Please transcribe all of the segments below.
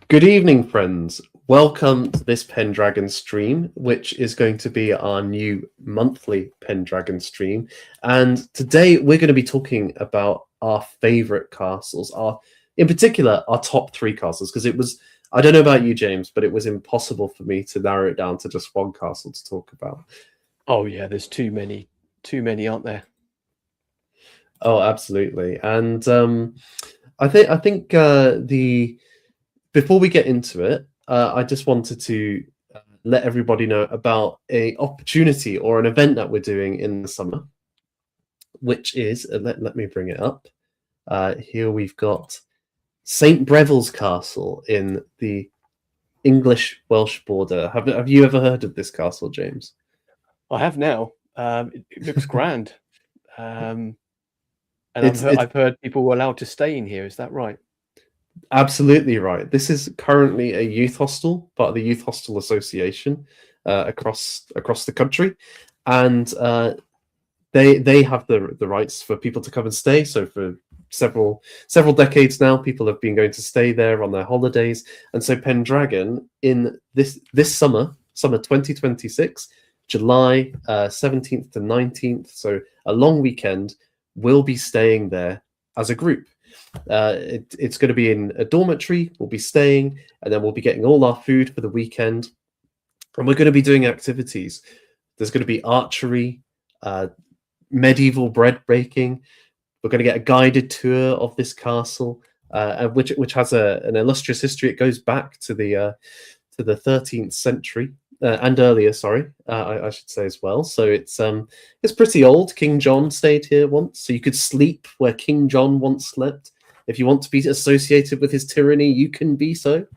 Good evening, friends. Welcome to this Pendragon stream, which is going to be our new monthly Pendragon stream. And today we're going to be talking about our favorite castles, in particular, our top three castles, because I don't know about you, James, but it was impossible for me to narrow it down to just one castle to talk about. Oh yeah, there's too many, aren't there? Oh, absolutely. And I think before we get into it, I just wanted to let everybody know about a opportunity or an event that we're doing in the summer, which is let me bring it up. Here we've got St. Breville's Castle in the English Welsh border. Have you ever heard of this castle, James? I have now. It looks grand, and It's I've heard people were allowed to stay in here. Is that right? absolutely right. This is currently a youth hostel, part of the Youth Hostel Association across the country, and they have the rights for people to come and stay. So for several decades now, people have been going to stay there on their holidays, and so Pendragon in this summer 2026, July 17th to 19th, so a long weekend, will be staying there as a group. It's going to be in a dormitory. We'll be staying, and then we'll be getting all our food for the weekend, and we're going to be doing activities. There's going to be archery, medieval bread baking. We're going to get a guided tour of this castle, which has an illustrious history. It goes back to the 13th century and earlier. Sorry, I should say as well. So it's pretty old. King John stayed here once, so you could sleep where King John once slept. If you want to be associated with his tyranny, you can be so.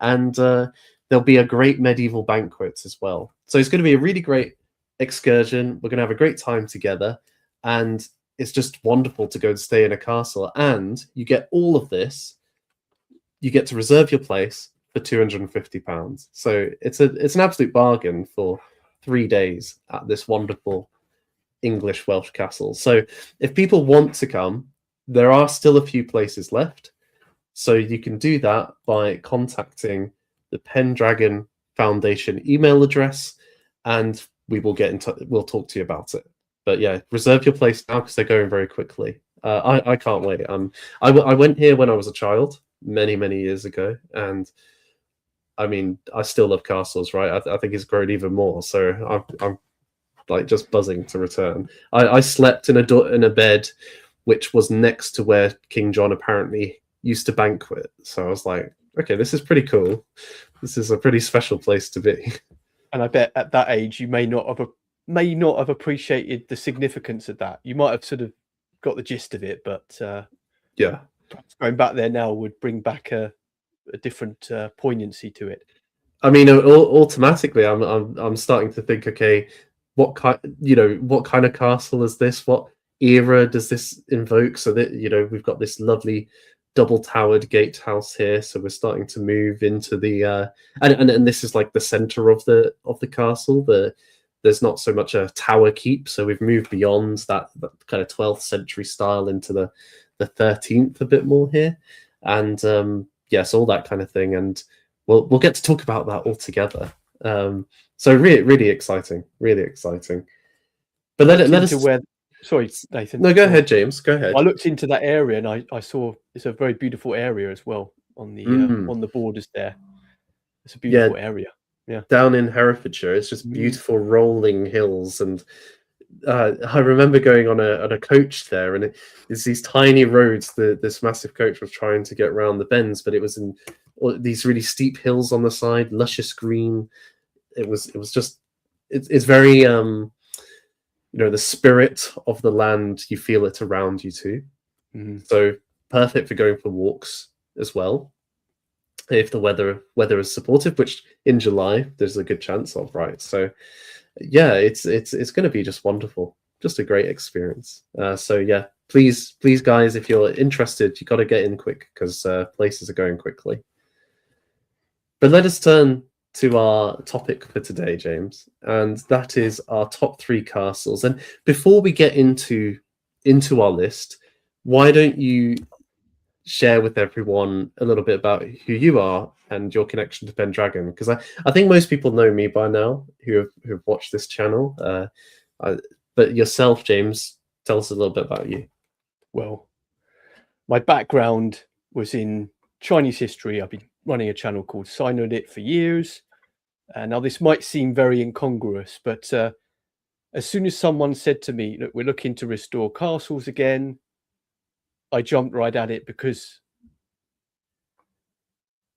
And there'll be a great medieval banquet as well. So it's going to be a really great excursion. We're going to have a great time together, and it's just wonderful to go and stay in a castle. And you get all of this. You get to reserve your place for £250. So it's an absolute bargain for 3 days at this wonderful English Welsh castle. So if people want to come, there are still a few places left. So you can do that by contacting the Pendragon Foundation email address, and we will get in touch. We'll talk to you about it. But yeah, reserve your place now because they're going very quickly. I can't wait. I went here when I was a child, many years ago, and I mean, I still love castles, right? I think it's grown even more. So I'm like just buzzing to return. I slept in a bed which was next to where King John apparently used to banquet. So I was like, okay, this is pretty cool. This is a pretty special place to be. And I bet at that age you may not have appreciated the significance of that. You might have sort of got the gist of it, but yeah, perhaps going back there now would bring back a different poignancy to it. I mean, automatically, I'm starting to think, okay, what kind of castle is this? What era does this invoke? So that we've got this lovely double-towered gatehouse here. So we're starting to move into the and this is like the center of the castle. There's not so much a tower keep, so we've moved beyond that kind of 12th century style into the 13th a bit more here, and yes, all that kind of thing, and we'll get to talk about that all together. So really exciting, really exciting. But let us. Sorry, Nathan. No, go ahead, James. Go ahead. I looked into that area and I saw it's a very beautiful area as well on the borders there. It's a beautiful area. Yeah, down in Herefordshire, it's just beautiful rolling hills, and I remember going on a coach there, and it's these tiny roads. This massive coach was trying to get around the bends, but it was in these really steep hills on the side, luscious green. It was just it's very the spirit of the land. You feel it around you too. So perfect for going for walks as well, if the weather is supportive, which in July there's a good chance of, right? So yeah, it's going to be just wonderful, just a great experience. So yeah, please guys, if you're interested, you got to get in quick because places are going quickly. But let us turn to our topic for today, James, and that is our top 3 castles. And before we get into our list, why don't you share with everyone a little bit about who you are and your connection to Pendragon? Because I think most people know me by now who've watched this channel. But yourself, James, tell us a little bit about you. Well, my background was in Chinese history. I've been running a channel called Signed It for years. Now, this might seem very incongruous, but as soon as someone said to me, look, we're looking to restore castles again, I jumped right at it because,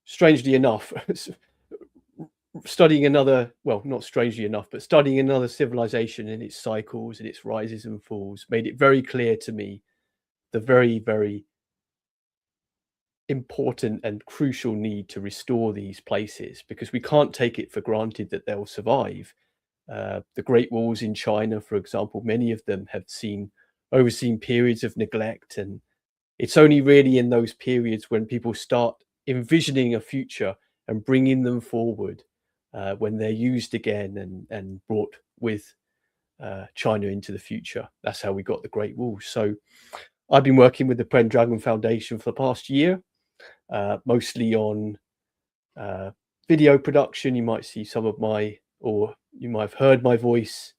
strangely enough, studying another, well, not strangely enough, but studying another civilization in its cycles and its rises and falls made it very clear to me the very, very important and crucial need to restore these places, because we can't take it for granted that they'll survive. The Great Walls in China, for example, many of them have overseen periods of neglect, and it's only really in those periods when people start envisioning a future and bringing them forward, when they're used again and brought with China into the future. That's how we got the Great Walls. So I've been working with the Pendragon Foundation for the past year, mostly on video production. You might see some of or you might have heard my voice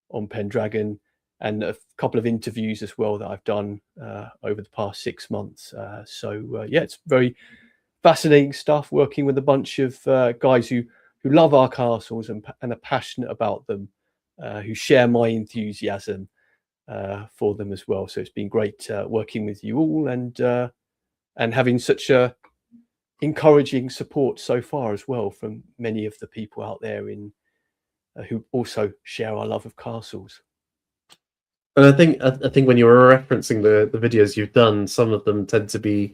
on Pendragon, and a couple of interviews as well that I've done over the past 6 months. Yeah, it's very fascinating stuff, working with a bunch of guys who love our castles and are passionate about them, who share my enthusiasm for them as well. So it's been great working with you all and having such a encouraging support so far as well from many of the people out there who also share our love of castles. And I think when you were referencing the videos you've done, some of them tend to be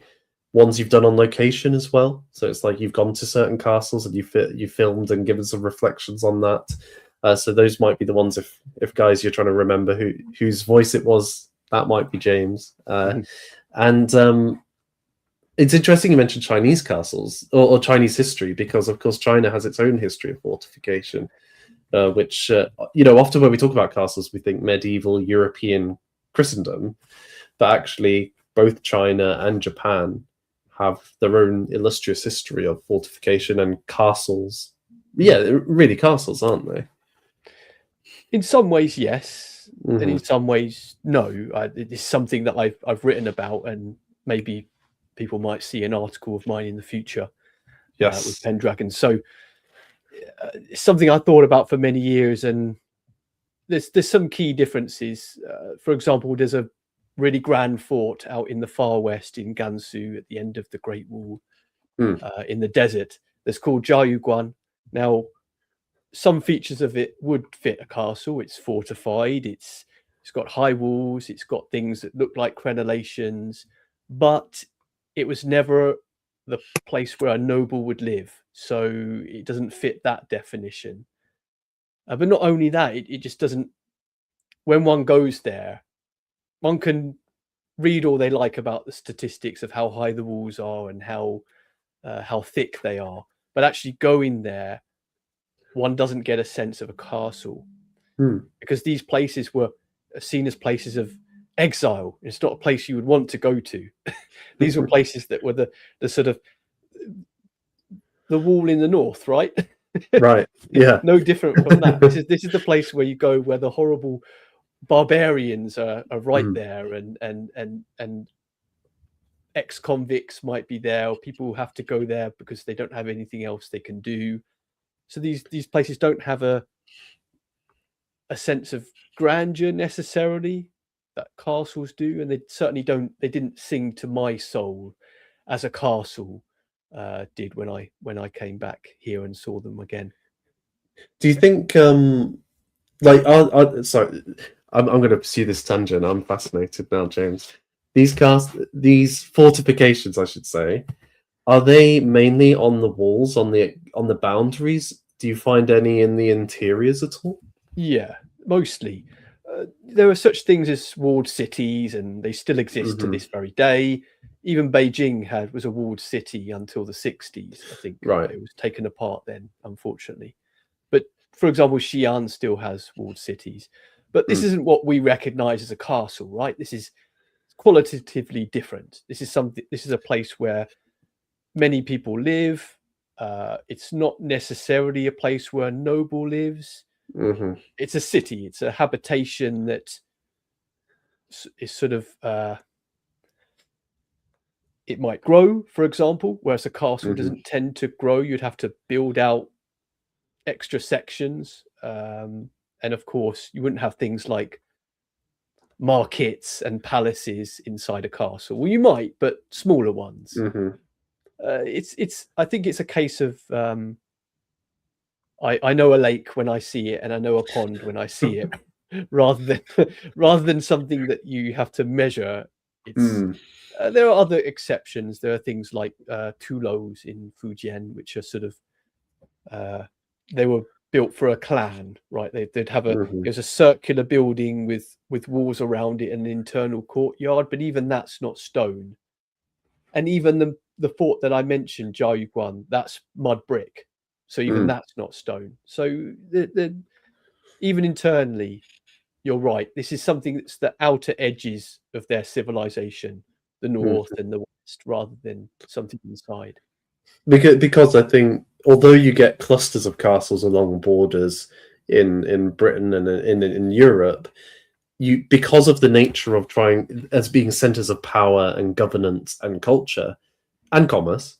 ones you've done on location as well. So it's like you've gone to certain castles and you filmed and given some reflections on that. So those might be the ones if guys you're trying to remember whose voice it was, that might be James. And it's interesting you mentioned Chinese castles or Chinese history, because of course China has its own history of fortification, which often when we talk about castles we think medieval European Christendom, but actually both China and Japan have their own illustrious history of fortification and castles. Yeah, really castles, aren't they? In some ways, yes, and in some ways, no. It's something that I've written about, and maybe people might see an article of mine in the future. Yes, with Pendragon. So it's something I thought about for many years, and there's some key differences. For example, there's a really grand fort out in the far west in Gansu at the end of the Great Wall, in the desert, that's called Jiayuguan. Now, some features of it would fit a castle. It's fortified, it's got high walls, it's got things that look like crenellations, but it was never the place where a noble would live, so it doesn't fit that definition. But not only that, it just doesn't. When one goes there, one can read all they like about the statistics of how high the walls are and how thick they are, but actually going there, one doesn't get a sense of a castle, because these places were seen as places of exile. It's not a place you would want to go to. These were places that were the sort of the wall in the north, right? Right. Yeah. No different from that. This is the place where you go, where the horrible barbarians are right there, and ex-convicts might be there, or people have to go there because they don't have anything else they can do. So these places don't have a sense of grandeur necessarily that castles do, and they certainly don't. They didn't sing to my soul as a castle did when I came back here and saw them again. Do you think sorry, I'm going to pursue this tangent. I'm fascinated now, James. These fortifications, I should say, are they mainly on the walls, on the boundaries? Do you find any in the interiors at all? Yeah, mostly. There are such things as walled cities, and they still exist to this very day. Even Beijing was a walled city until the 60s, I think. Right. It was taken apart then, unfortunately. But for example, Xi'an still has walled cities. But this isn't what we recognize as a castle, right? This is qualitatively different. This is a place where many people live. It's not necessarily a place where a noble lives. It's a city. It's a habitation that is sort of it might grow, for example, whereas a castle doesn't tend to grow. You'd have to build out extra sections, and of course, you wouldn't have things like markets and palaces inside a castle. Well, you might, but smaller ones. I think it's a case of I know a lake when I see it, and I know a pond when I see it, rather than something that you have to measure. It's there are other exceptions. There are things like Tulos in Fujian, which are sort of they were built for a clan, right? They'd have there's a circular building with walls around it and an internal courtyard, but even that's not stone. And even the fort that I mentioned, Jiayuguan, that's mud brick. So even that's not stone. So even internally, you're right. This is something that's the outer edges of their civilization, the north and the west, rather than something inside. Because I think although you get clusters of castles along borders in Britain and in Europe, because of the nature of trying as being centers of power and governance and culture and commerce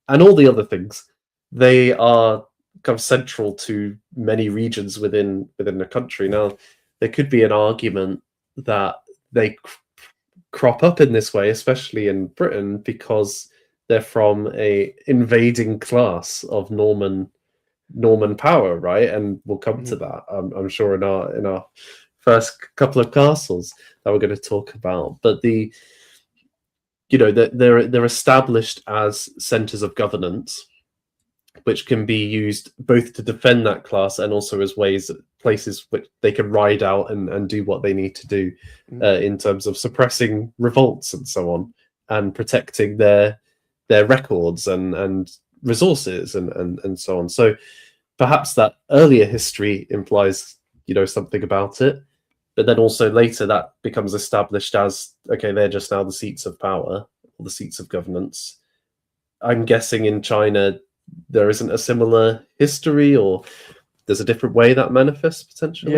and all the other things, they are kind of central to many regions within the country. Now, there could be an argument that they crop up in this way, especially in Britain, because they're from a invading class of Norman power, right? And we'll come to that, I'm sure, in our first couple of castles that we're going to talk about. But they're established as centers of governance, which can be used both to defend that class and also as places which they can ride out and do what they need to do in terms of suppressing revolts and so on, and protecting their records and resources and so on. So perhaps that earlier history implies something about it, but then also later that becomes established as, okay, they're just now the seats of power or the seats of governance. I'm guessing in China there isn't a similar history, or there's a different way that manifests potentially.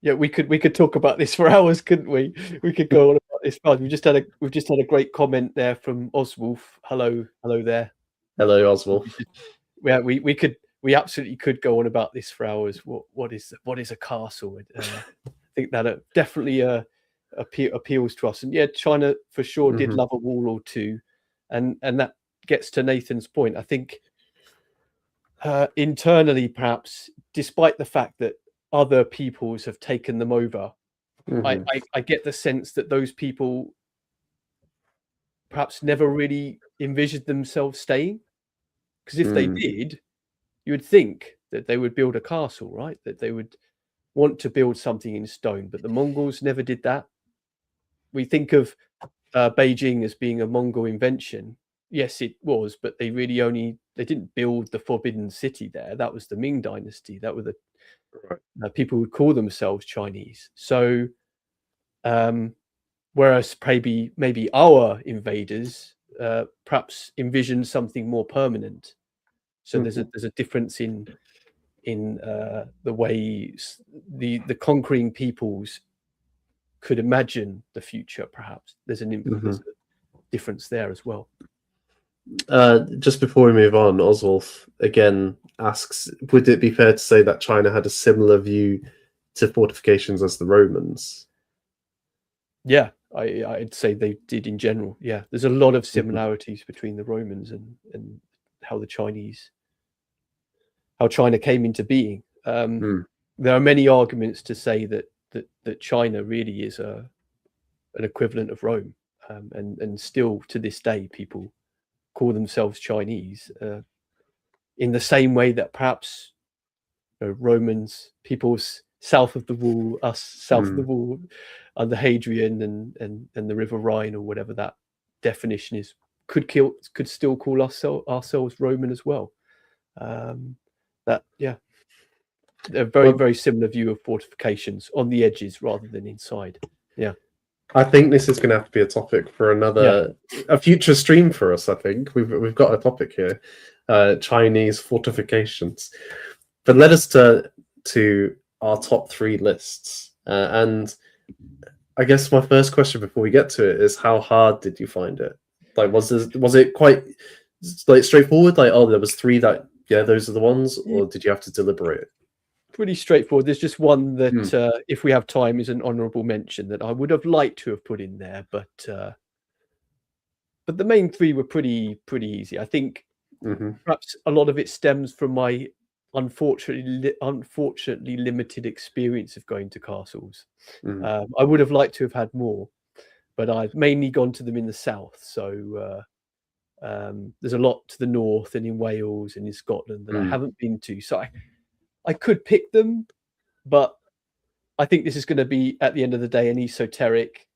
Yeah, we could talk about this for hours, couldn't we? We could go on about this. We've just had a great comment there from Oswolf. Hello there. Hello, Oswolf. Yeah, we absolutely could go on about this for hours. What is a castle? I think that definitely appeals to us. And yeah, China for sure did love a wall or two, and that gets to Nathan's point. I think internally, perhaps, despite the fact that other peoples have taken them over, I get the sense that those people perhaps never really envisioned themselves staying. Because if they did, you would think that they would build a castle, right? That they would want to build something in stone. But the Mongols never did that. We think of Beijing as being a Mongol invention. Yes, it was, but they didn't build the Forbidden City there. That was the Ming Dynasty. That were the people who call themselves Chinese. So, whereas maybe our invaders perhaps envisioned something more permanent. So there's a difference in the way the conquering peoples could imagine the future. Perhaps there's a difference there as well. Just before we move on, Oswolf again asks, would it be fair to say that China had a similar view to fortifications as the Romans? Yeah, I'd say they did in general. Yeah, there's a lot of similarities between the Romans and how China came into being. There are many arguments to say that China really is an equivalent of Rome, and still to this day people call themselves Chinese in the same way that perhaps Romans, peoples south of the Wall, us south of the Wall, and the Hadrian and the River Rhine, or whatever that definition is, could still call ourselves Roman as well. A very, very similar view of fortifications on the edges rather than inside. Yeah. I think this is going to have to be a topic for a future stream for us. I think we've got a topic here, Chinese fortifications. But let us to our top 3 lists, and I guess my first question before we get to it is, how hard did you find it? Like, was it quite like straightforward? Like, oh, there was 3 that, yeah, those are the ones, or did you have to deliberate? Pretty straightforward. There's just one that, if we have time, is an honourable mention that I would have liked to have put in there, but the main 3 were pretty easy. I think perhaps a lot of it stems from my unfortunately limited experience of going to castles. I would have liked to have had more, but I've mainly gone to them in the south. So there's a lot to the north and in Wales and in Scotland that I haven't been to. So I could pick them, but I think this is going to be, at the end of the day, an esoteric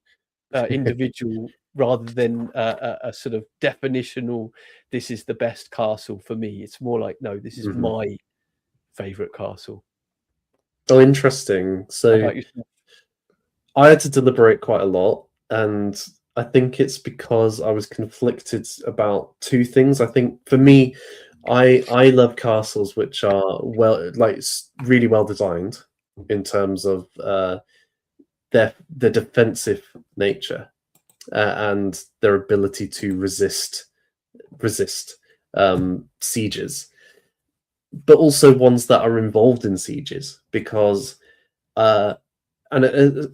individual rather than a sort of definitional, this is the best castle for me. It's more like, no, this is my favourite castle. Oh, interesting. So I had to deliberate quite a lot, and I think it's because I was conflicted about 2 things. I think for me, I love castles which are really well designed in terms of their defensive nature, and their ability to resist sieges, but also ones that are involved in sieges, because and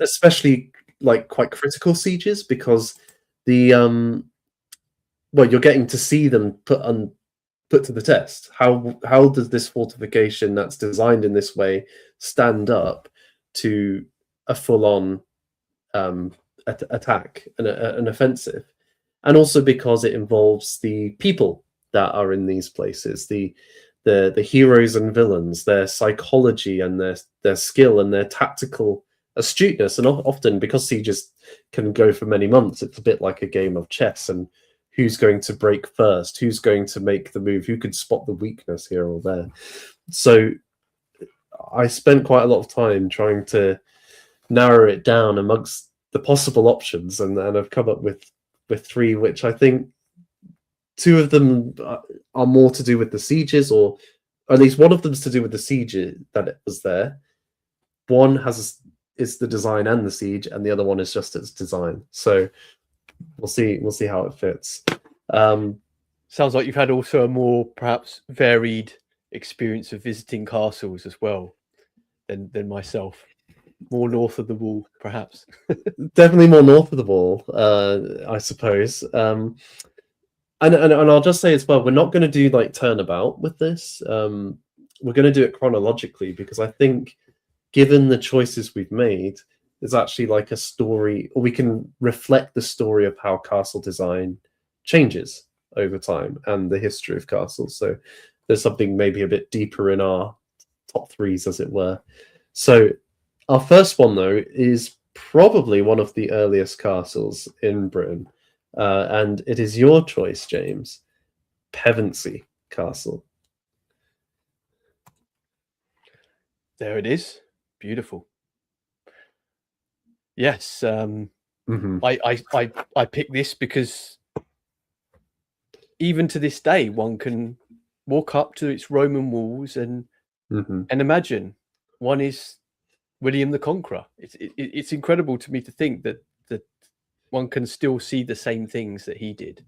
especially like quite critical sieges, because the you're getting to see them put to the test. How does this fortification that's designed in this way stand up to a full-on attack and an offensive? And also because it involves the people that are in these places, the heroes and villains, their psychology and their skill and their tactical astuteness. And often, because sieges can go for many months, it's a bit like a game of chess, and who's going to break first, who's going to make the move, who could spot the weakness here or there. So I spent quite a lot of time trying to narrow it down amongst the possible options, and I've come up with 3, which I think 2 of them are more to do with the sieges, or at least one of them's to do with the siege that it was there. One is the design and the siege, and the other one is just its design. So we'll see how it fits. Sounds like you've had also a more perhaps varied experience of visiting castles as well than myself. More north of the wall, perhaps. Definitely more north of the wall, I suppose. And I'll just say as well, we're not going to do like turnabout with this. We're going to do it chronologically, because I think, given the choices we've made, there's actually like a story, or we can reflect the story of how castle design changes over time and the history of castles. So there's something maybe a bit deeper in our top 3s, as it were. So our first one, though, is probably one of the earliest castles in Britain, and it is your choice, James. Pevensey Castle. There it is. Beautiful. Yes. I picked this because even to this day, one can walk up to its Roman walls and imagine one is William the Conqueror. It's incredible to me to think that one can still see the same things that he did.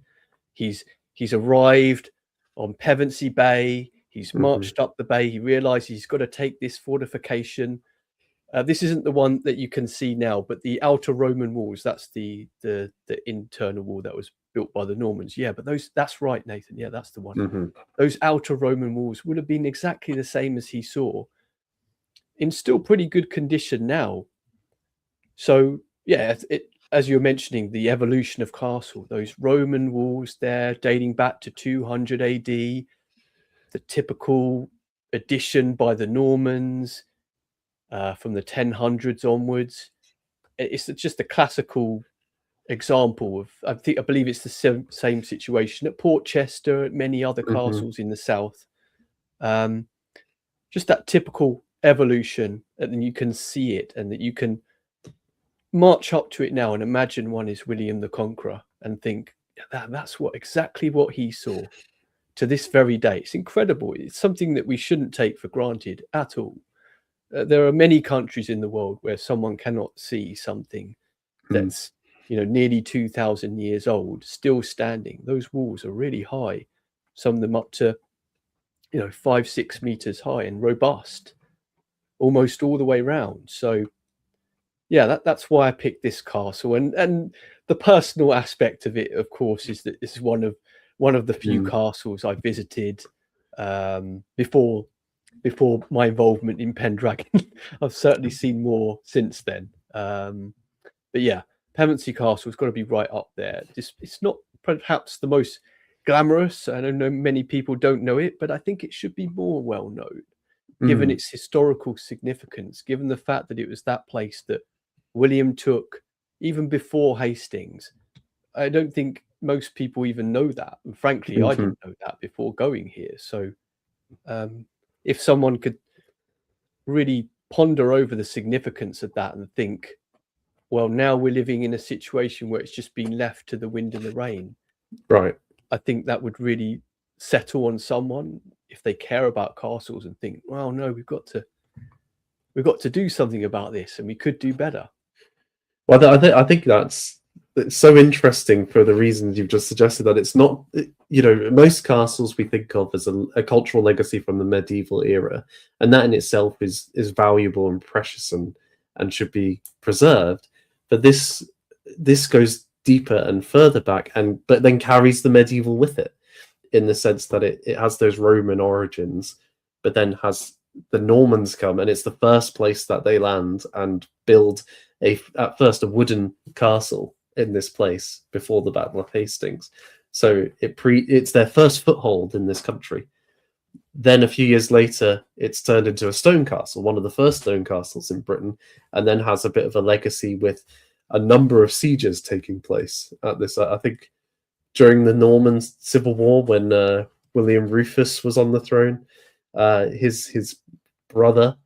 He's arrived on Pevensey Bay. He's marched up the bay. He realized he's got to take this fortification. This isn't the one that you can see now, but the outer Roman walls, that's the internal wall that was built by the Normans. Yeah, but that's right, Nathan. Yeah, that's the one. Those outer Roman walls would have been exactly the same as he saw, in still pretty good condition now. So yeah, as you're mentioning, the evolution of castle, those Roman walls there dating back to 200 AD, the typical addition by the Normans from the 1000s onwards. It's just a classical example of, I believe it's the same situation at Portchester, at many other castles in the south. Just that typical evolution, and then you can see it, and that you can march up to it now and imagine one is William the Conqueror and think that's exactly what he saw to this very day. It's incredible. It's something that we shouldn't take for granted at all. There are many countries in the world where someone cannot see something that's nearly 2,000 years old still standing. Those walls are really high, some of them up to 5-6 meters high and robust almost all the way round. So yeah, that's why I picked this castle, and the personal aspect of it, of course, is that this is one of the few castles I visited before my involvement in Pendragon. I've certainly seen more since then. But yeah, Pevensey Castle's got to be right up there. It's not perhaps the most glamorous. I don't know, many people don't know it, but I think it should be more well known, given its historical significance, given the fact that it was that place that William took even before Hastings. I don't think most people even know that. And frankly, I didn't know that before going here. So if someone could really ponder over the significance of that and think, well, now we're living in a situation where it's just been left to the wind and the rain. Right. I think that would really settle on someone if they care about castles and think, well, no, we've got to do something about this, and we could do better. Well, I think it's so interesting for the reasons you've just suggested, that it's not, most castles we think of as a cultural legacy from the medieval era, and that in itself is valuable and precious and should be preserved. But this goes deeper and further back, but then carries the medieval with it, in the sense that it has those Roman origins, but then has the Normans come, and it's the first place that they land and build at first a wooden castle in this place before the Battle of Hastings. So it's their first foothold in this country. Then a few years later, it's turned into a stone castle, one of the first stone castles in Britain, and then has a bit of a legacy with a number of sieges taking place at this. I think during the Norman Civil War, when William Rufus was on the throne, his brother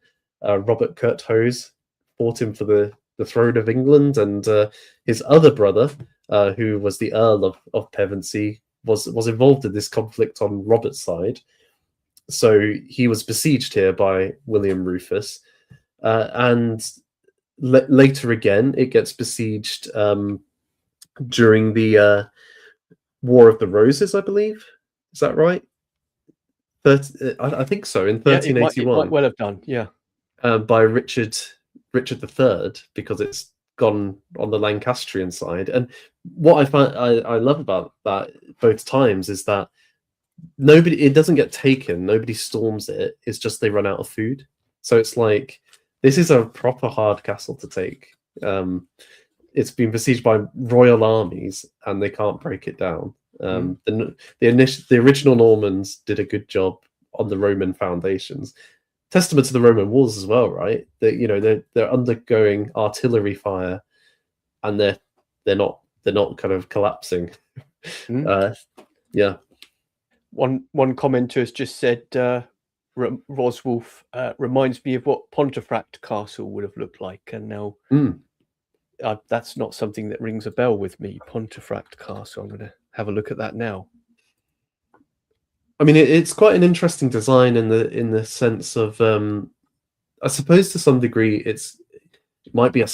Robert Curthose fought him for the throne of England, and his other brother, who was the Earl of Pevensey, was involved in this conflict on Robert's side. So he was besieged here by William Rufus, and later again it gets besieged during the War of the Roses, I believe. Is that right? I think so. In 1381, it might well have done. Yeah, by Richard III, because it's gone on the Lancastrian side. And what I find I love about that both times is that it doesn't get taken, nobody storms it. It's just they run out of food. So it's like, this is a proper hard castle to take. It's been besieged by royal armies, and they can't break it down. The original Normans did a good job on the Roman foundations. Testament to the Roman walls as well, right? That they're undergoing artillery fire, and they're not kind of collapsing. Yeah. One commenter has just said, Roswolf reminds me of what Pontefract Castle would have looked like, and now that's not something that rings a bell with me. Pontefract Castle. I'm going to have a look at that now. I mean, it's quite an interesting design in the sense of, I suppose to some degree it might be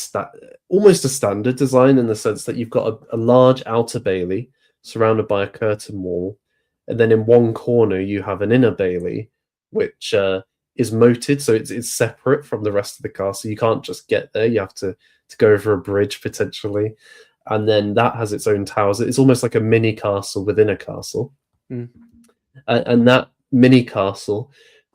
almost a standard design, in the sense that you've got a large outer bailey surrounded by a curtain wall, and then in one corner you have an inner bailey, which is moated, so it's separate from the rest of the castle. You can't just get there; you have to go over a bridge potentially, and then that has its own towers. It's almost like a mini castle within a castle. And that mini castle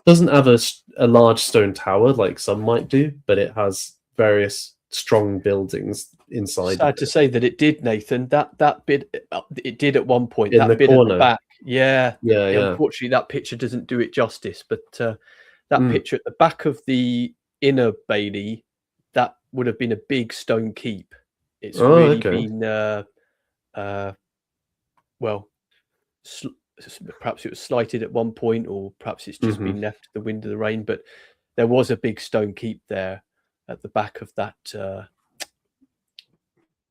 doesn't have a large stone tower like some might do, but it has various strong buildings inside. Sad to say that it did, Nathan. That bit it did at one point. In that bit corner. at the back, yeah. Unfortunately, that picture doesn't do it justice. But that picture at the back of the inner bailey, that would have been a big stone keep. It's really been perhaps it was slighted at one point, or perhaps it's just been left to the wind of the rain. But there was a big stone keep there at the back of that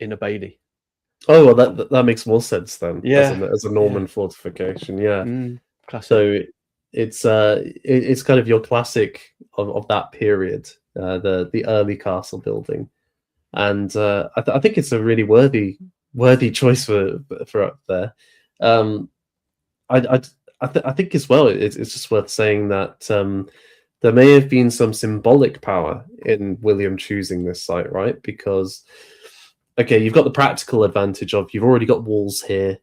in a bailey. Oh, well, that makes more sense then, as Yeah, a yeah. Norman fortification. Yeah. Classic. So it's kind of your classic of that period, the early castle building, and I think it's a really worthy choice for up there. Um, I I think as well, it's just worth saying that there may have been some symbolic power in William choosing this site, right? Because okay, you've got the practical advantage of you've already got walls here,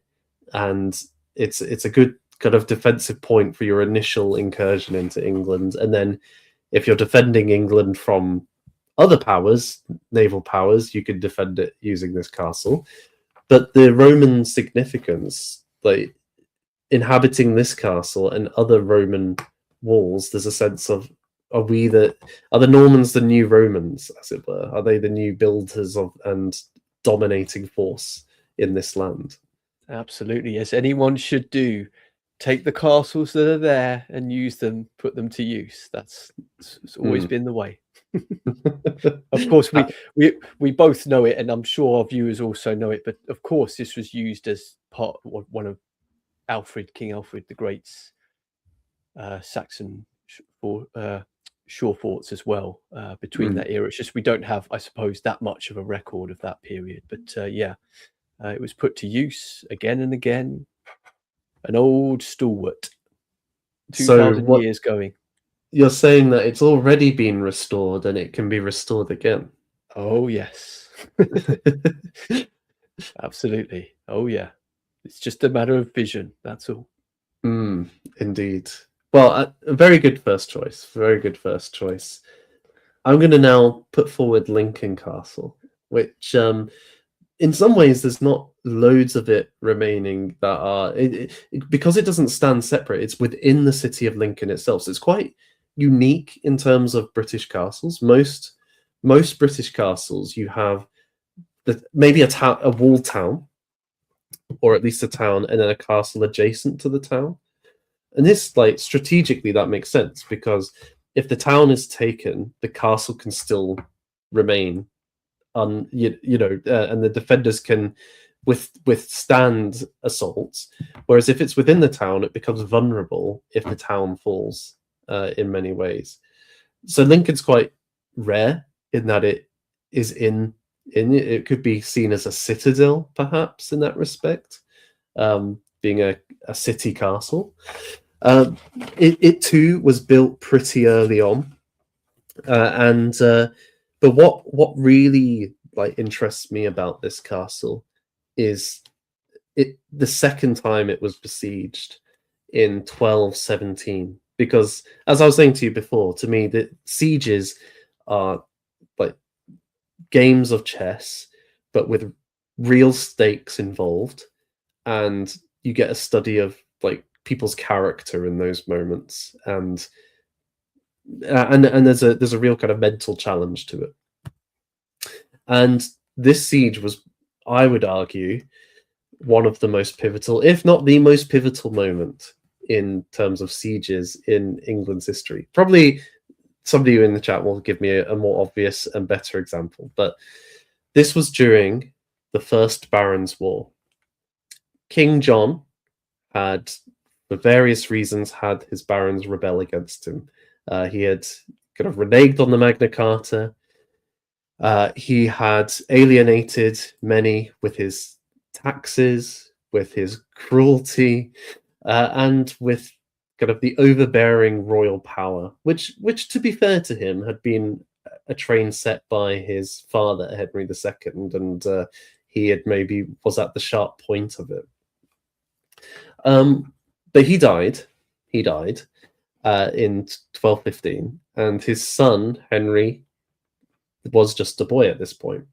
and it's a good kind of defensive point for your initial incursion into England. And then if you're defending England from other powers, naval powers, you could defend it using this castle. But the Roman significance, like inhabiting this castle and other Roman walls, there's a sense of are the Normans the new Romans, as it were? Are they the new builders of and dominating force in this land? Absolutely, yes. Anyone should do. Take the castles that are there and use them, put them to use. It's always been the way. Of course, we both know it, and I'm sure our viewers also know it. But of course, this was used as part of one of King Alfred the Great's Saxon shore forts as well between that era. It's just we don't have, I suppose, that much of a record of that period. But yeah, it was put to use again and again. An old stalwart, So 2,000 what years going. you're saying that it's already been restored and it can be restored again. Oh yes, absolutely. Oh yeah, it's just a matter of vision. That's all. Indeed. Well, a very good first choice. Very good first choice. I'm going to now put forward Lincoln Castle, which in some ways there's not loads of it remaining that are because it doesn't stand separate. It's within the city of Lincoln itself, so it's quite unique in terms of British castles. Most British castles, you have maybe a wall town, or at least a town, and then a castle adjacent to the town. And this, like, strategically, that makes sense because if the town is taken, the castle can still remain and the defenders can withstand assaults. Whereas if it's within the town, it becomes vulnerable if the town falls in many ways. So Lincoln's quite rare in that it is it could be seen as a citadel, perhaps, in that respect, being a city castle. It too was built pretty early on, and but what really like interests me about this castle is the second time it was besieged in 1217, because as I was saying to you before, to me the sieges are like games of chess but with real stakes involved, and you get a study of like people's character in those moments, and there's a real kind of mental challenge to it. And this siege was, I would argue, one of the most pivotal, if not the most pivotal moment in terms of sieges in England's history. Probably somebody in the chat will give me a more obvious and better example, but this was during the First Barons' War. King John had, for various reasons, had his barons rebel against him. He had kind of reneged on the Magna Carta. He had alienated many with his taxes, with his cruelty, and with kind of the overbearing royal power, which, to be fair to him, had been a train set by his father, Henry II, and he had maybe was at the sharp point of it. But he died. He died in 1215, and his son Henry was just a boy at this point.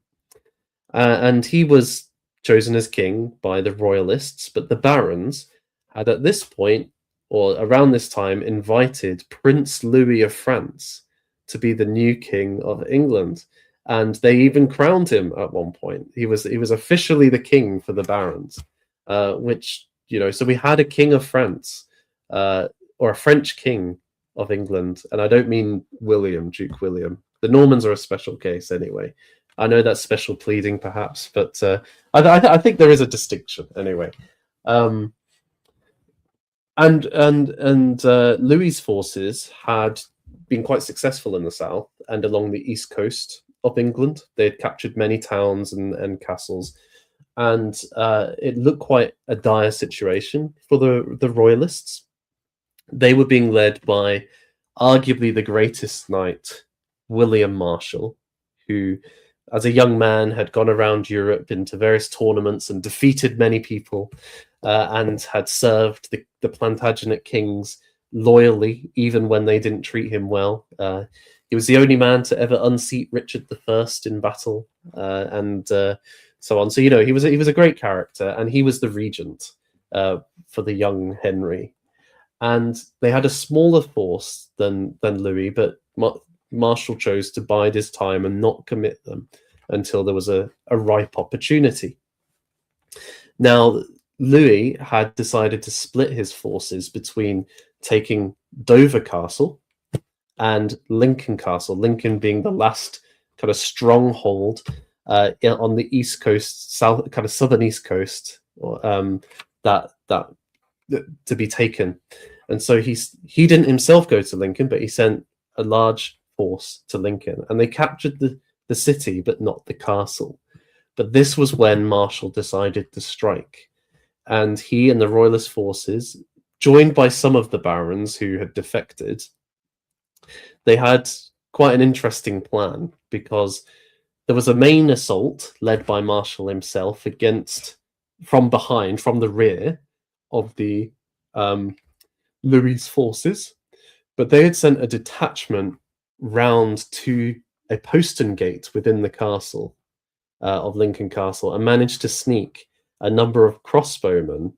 And he was chosen as king by the royalists, but the barons had at this point, or around this time, invited Prince Louis of France to be the new king of England. And they even crowned him at one point. He was officially the king for the barons, which, so we had a king of France, or a French king of England. And I don't mean William, Duke William. The Normans are a special case anyway. I know that's special pleading, perhaps, but I think there is a distinction anyway. Um, and Louis's forces had been quite successful in the south and along the east coast of England. They had captured many towns and castles, and it looked quite a dire situation for the royalists. They were being led by arguably the greatest knight, William Marshall, who, as a young man, had gone around Europe into various tournaments and defeated many people, and had served the Plantagenet kings loyally, even when they didn't treat him well. He was the only man to ever unseat Richard I in battle, and so on. So he was a great character, and he was the regent for the young Henry. And they had a smaller force than Louis, but Marshall chose to bide his time and not commit them until there was a ripe opportunity. Now, Louis had decided to split his forces between taking Dover Castle and Lincoln Castle, Lincoln being the last kind of stronghold on the east coast, southern east coast, that to be taken. And so he didn't himself go to Lincoln, but he sent a large force to Lincoln, and they captured the city, but not the castle. But this was when Marshall decided to strike, and he and the royalist forces, joined by some of the barons who had defected, they had quite an interesting plan, because there was a main assault led by Marshall himself from behind, from the rear of the Louis's forces, but they had sent a detachment round to a postern gate within the castle of Lincoln Castle and managed to sneak a number of crossbowmen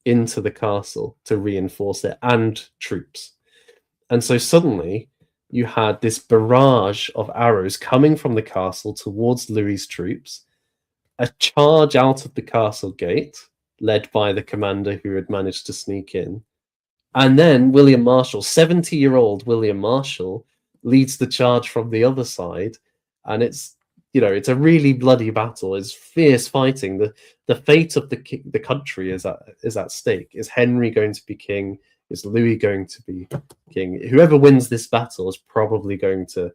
into the castle to reinforce it, and troops. And so suddenly you had this barrage of arrows coming from the castle towards Louis's troops, a charge out of the castle gate led by the commander who had managed to sneak in. And then William Marshall, 70-year-old William Marshall, leads the charge from the other side. And it's a really bloody battle. It's fierce fighting. The fate of the country is at stake. Is Henry going to be king? Is Louis going to be king? Whoever wins this battle is probably going to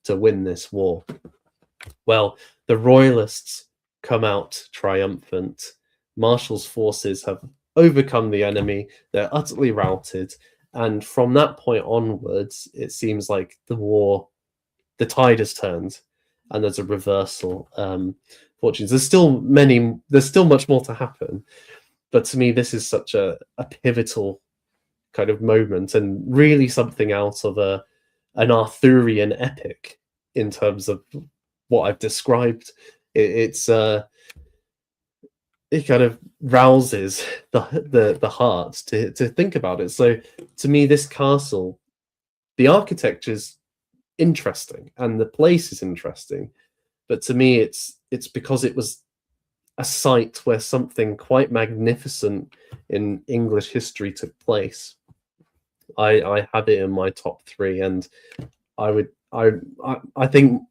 win this war. Well, the royalists come out triumphant. Marshall's forces have overcome the enemy. They're utterly routed. And from that point onwards, it seems like the tide has turned, and there's a reversal. Fortunes. There's still much more to happen. But to me, this is such a pivotal kind of moment, and really something out of an Arthurian epic in terms of what I've described. It kind of rouses the heart to think about it. So to me, this castle, the architecture's interesting and the place is interesting, but to me, it's because it was a site where something quite magnificent in English history took place. I have it in my top 3, and I think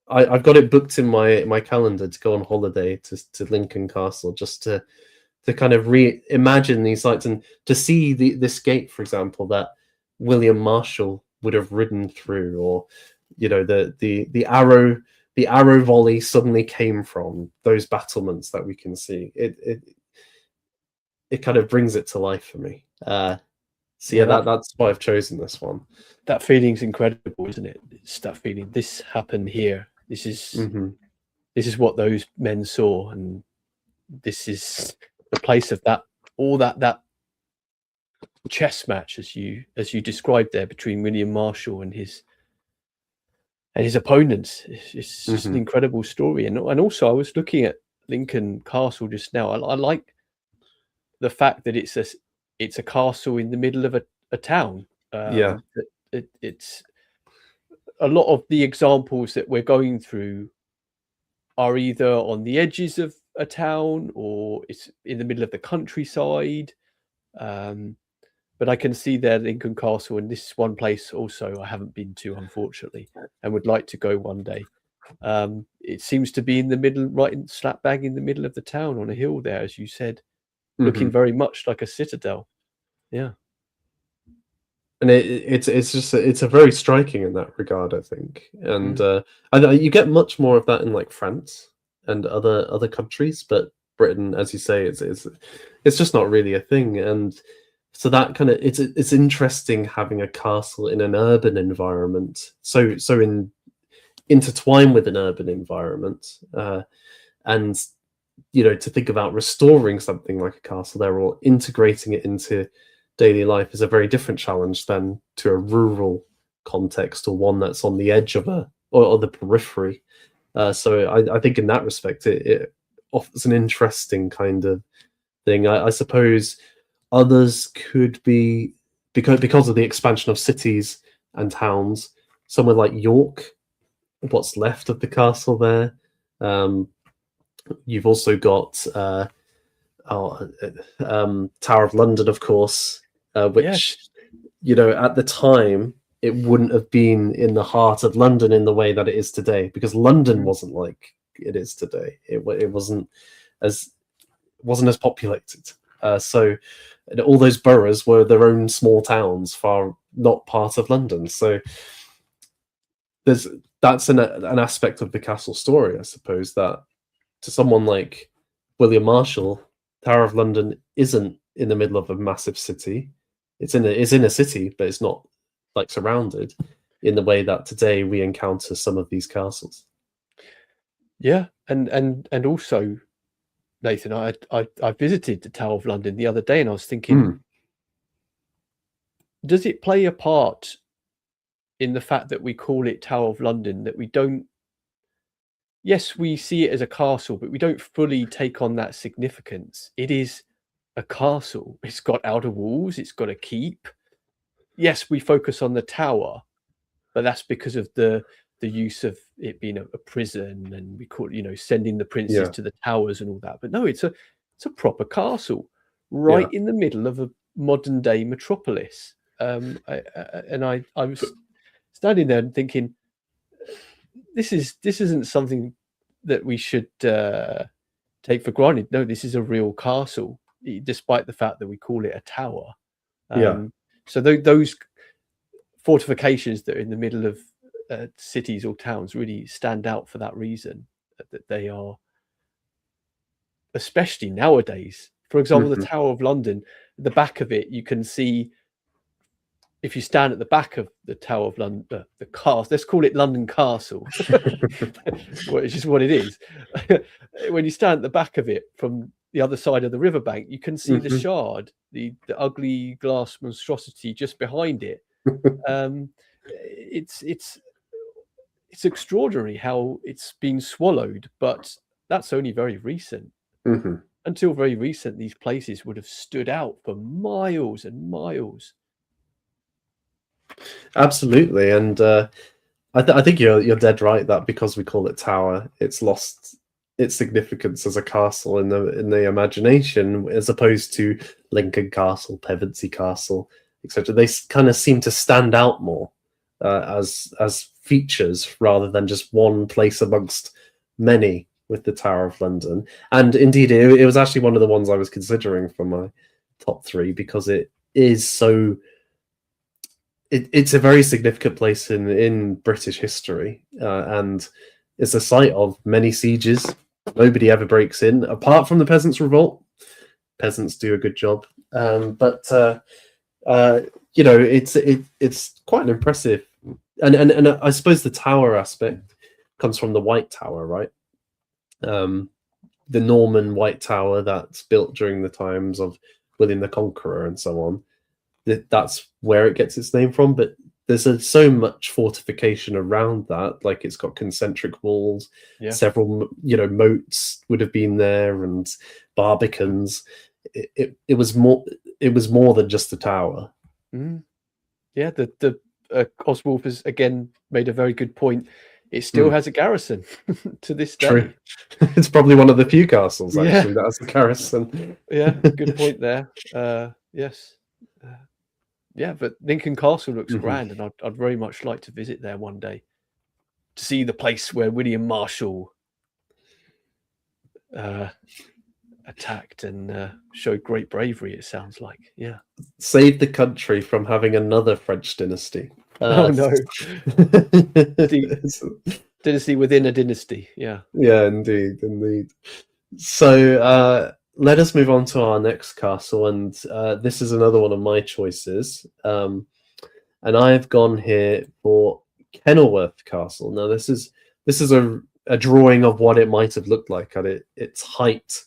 I've got it booked in my calendar to go on holiday to Lincoln Castle, just to kind of reimagine these sites and to see this gate, for example, that William Marshall would have ridden through, or the arrow volley suddenly came from those battlements that we can see. It kind of brings it to life for me. So yeah, that's why I've chosen this one. That feeling's incredible, isn't it? It's that feeling. This happened here. This is what those men saw, and this is the place of that. All that chess match, as you described there, between William Marshall and his opponents. It's just an incredible story. And also, I was looking at Lincoln Castle just now. I like the fact that it's a castle in the middle of a town. It's a lot of the examples that we're going through are either on the edges of a town or it's in the middle of the countryside. But I can see there Lincoln Castle, and this is one place also I haven't been to, unfortunately, and would like to go one day. It seems to be in the middle, right in slap bang in the middle of the town on a hill there, as you said, looking very much like a citadel. Yeah. And it's a very striking in that regard, I think. And you get much more of that in like France and other countries, but Britain, as you say, it's just not really a thing. And so that kind of it's interesting having a castle in an urban environment, so intertwined with an urban environment, and to think about restoring something like a castle there or integrating it into daily life is a very different challenge than to a rural context or one that's on the edge of or the periphery. So I think in that respect, it offers an interesting kind of thing. I suppose others could be because of the expansion of cities and towns. Somewhere like York, what's left of the castle there. You've also got Tower of London, of course, which at the time it wouldn't have been in the heart of London in the way that it is today, because London wasn't like it is today. It wasn't as populated. So all those boroughs were their own small towns, far not part of London. So that's an aspect of the castle story, I suppose, that to someone like William Marshall, Tower of London isn't in the middle of a massive city. It's in a city, but it's not like surrounded in the way that today we encounter some of these castles. Yeah, and also, Nathan, I visited the Tower of London the other day, and I was thinking, does it play a part in the fact that we call it Tower of London, that we don't? Yes, we see it as a castle, but we don't fully take on that significance. It is a castle. It's got outer walls. It's got a keep. Yes, we focus on the tower, but that's because of the use of it being a prison, and we call it, sending the princes to the towers and all that. But no, it's a proper castle right in the middle of a modern day metropolis. I was standing there and thinking, this isn't something that we should take for granted. No, this is a real castle, despite the fact that we call it a tower. So those fortifications that are in the middle of cities or towns really stand out for that reason, that they are, especially nowadays. For example, the Tower of London, at the back of it, you can see, if you stand at the back of the Tower of London, the castle, let's call it London Castle, which is what it is. When you stand at the back of it from the other side of the riverbank, you can see the Shard, the ugly glass monstrosity just behind it. It's extraordinary how it's been swallowed, but that's only very recent. Until very recent, these places would have stood out for miles and miles. Absolutely, and I think you're dead right that because we call it tower, it's lost its significance as a castle in the imagination, as opposed to Lincoln Castle, Pevensey Castle, etc. They kind of seem to stand out more as features rather than just one place amongst many with the Tower of London. And indeed, it was actually one of the ones I was considering for my top 3 because it is so. It's a very significant place in British history, and it's a site of many sieges. Nobody ever breaks in, apart from the Peasants' Revolt. Peasants do a good job, but it's quite an impressive. And I suppose the tower aspect comes from the White Tower, right? The Norman White Tower that's built during the times of William the Conqueror and so on. That's where it gets its name from, but there's so much fortification around that. Like, it's got concentric walls, several moats would have been there, and barbicans. It was more than just the tower. Yeah, the Oswald has again made a very good point. It still has a garrison to this day. True. It's probably one of the few castles actually that has a garrison. Yeah, good point there. Yes. Yeah, but Lincoln Castle looks grand, and I'd very much like to visit there one day. to see the place where William Marshall attacked and showed great bravery, it sounds like. Yeah. Saved the country from having another French dynasty. Oh no. Dynasty within a dynasty. Yeah. Yeah, indeed. So let us move on to our next castle, and this is another one of my choices. And I've gone here for Kenilworth Castle. Now, this is a drawing of what it might have looked like at its height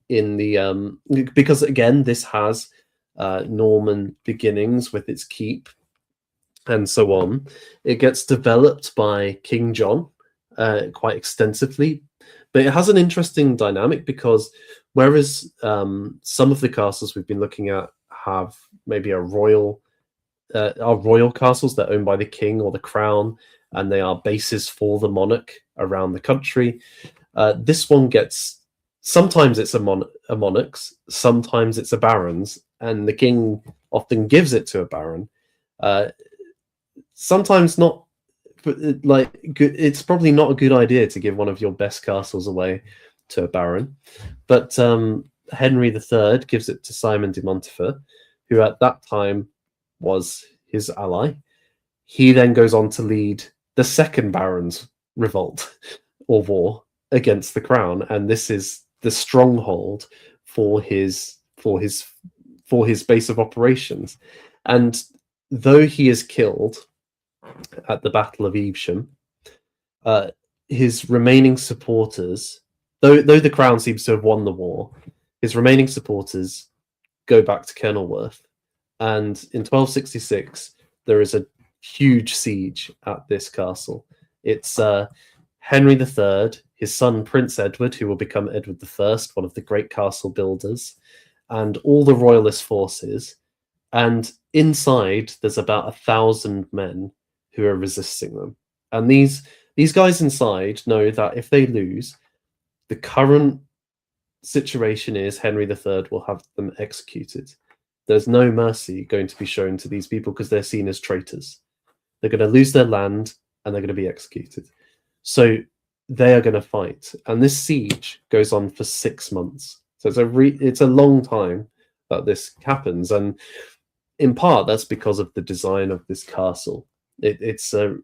in the because again, this has Norman beginnings with its keep and so on. It gets developed by King John quite extensively, but it has an interesting dynamic because whereas some of the castles we've been looking at have maybe are royal castles that are owned by the king or the crown, and they are bases for the monarch around the country. This one gets sometimes it's a monarch's, sometimes it's a baron's, and the king often gives it to a baron. Sometimes not, but it's probably not a good idea to give one of your best castles away to a baron. But Henry III gives it to Simon de Montfort, who at that time was his ally. He then goes on to lead the second baron's revolt or war against the crown, and this is the stronghold for his base of operations. And though he is killed at the Battle of Evesham, his remaining supporters, though the crown seems to have won the war, his remaining supporters go back to Kenilworth. And in 1266, there is a huge siege at this castle. It's Henry III, his son Prince Edward, who will become Edward I, one of the great castle builders, and all the royalist forces. And inside, there's about 1,000 men who are resisting them. And these guys inside know that if they lose, the current situation is Henry III will have them executed. There's no mercy going to be shown to these people because they're seen as traitors. They're going to lose their land and they're going to be executed. So they are going to fight. And this siege goes on for 6 months. So it's a long time that this happens. And in part, that's because of the design of this castle. It's a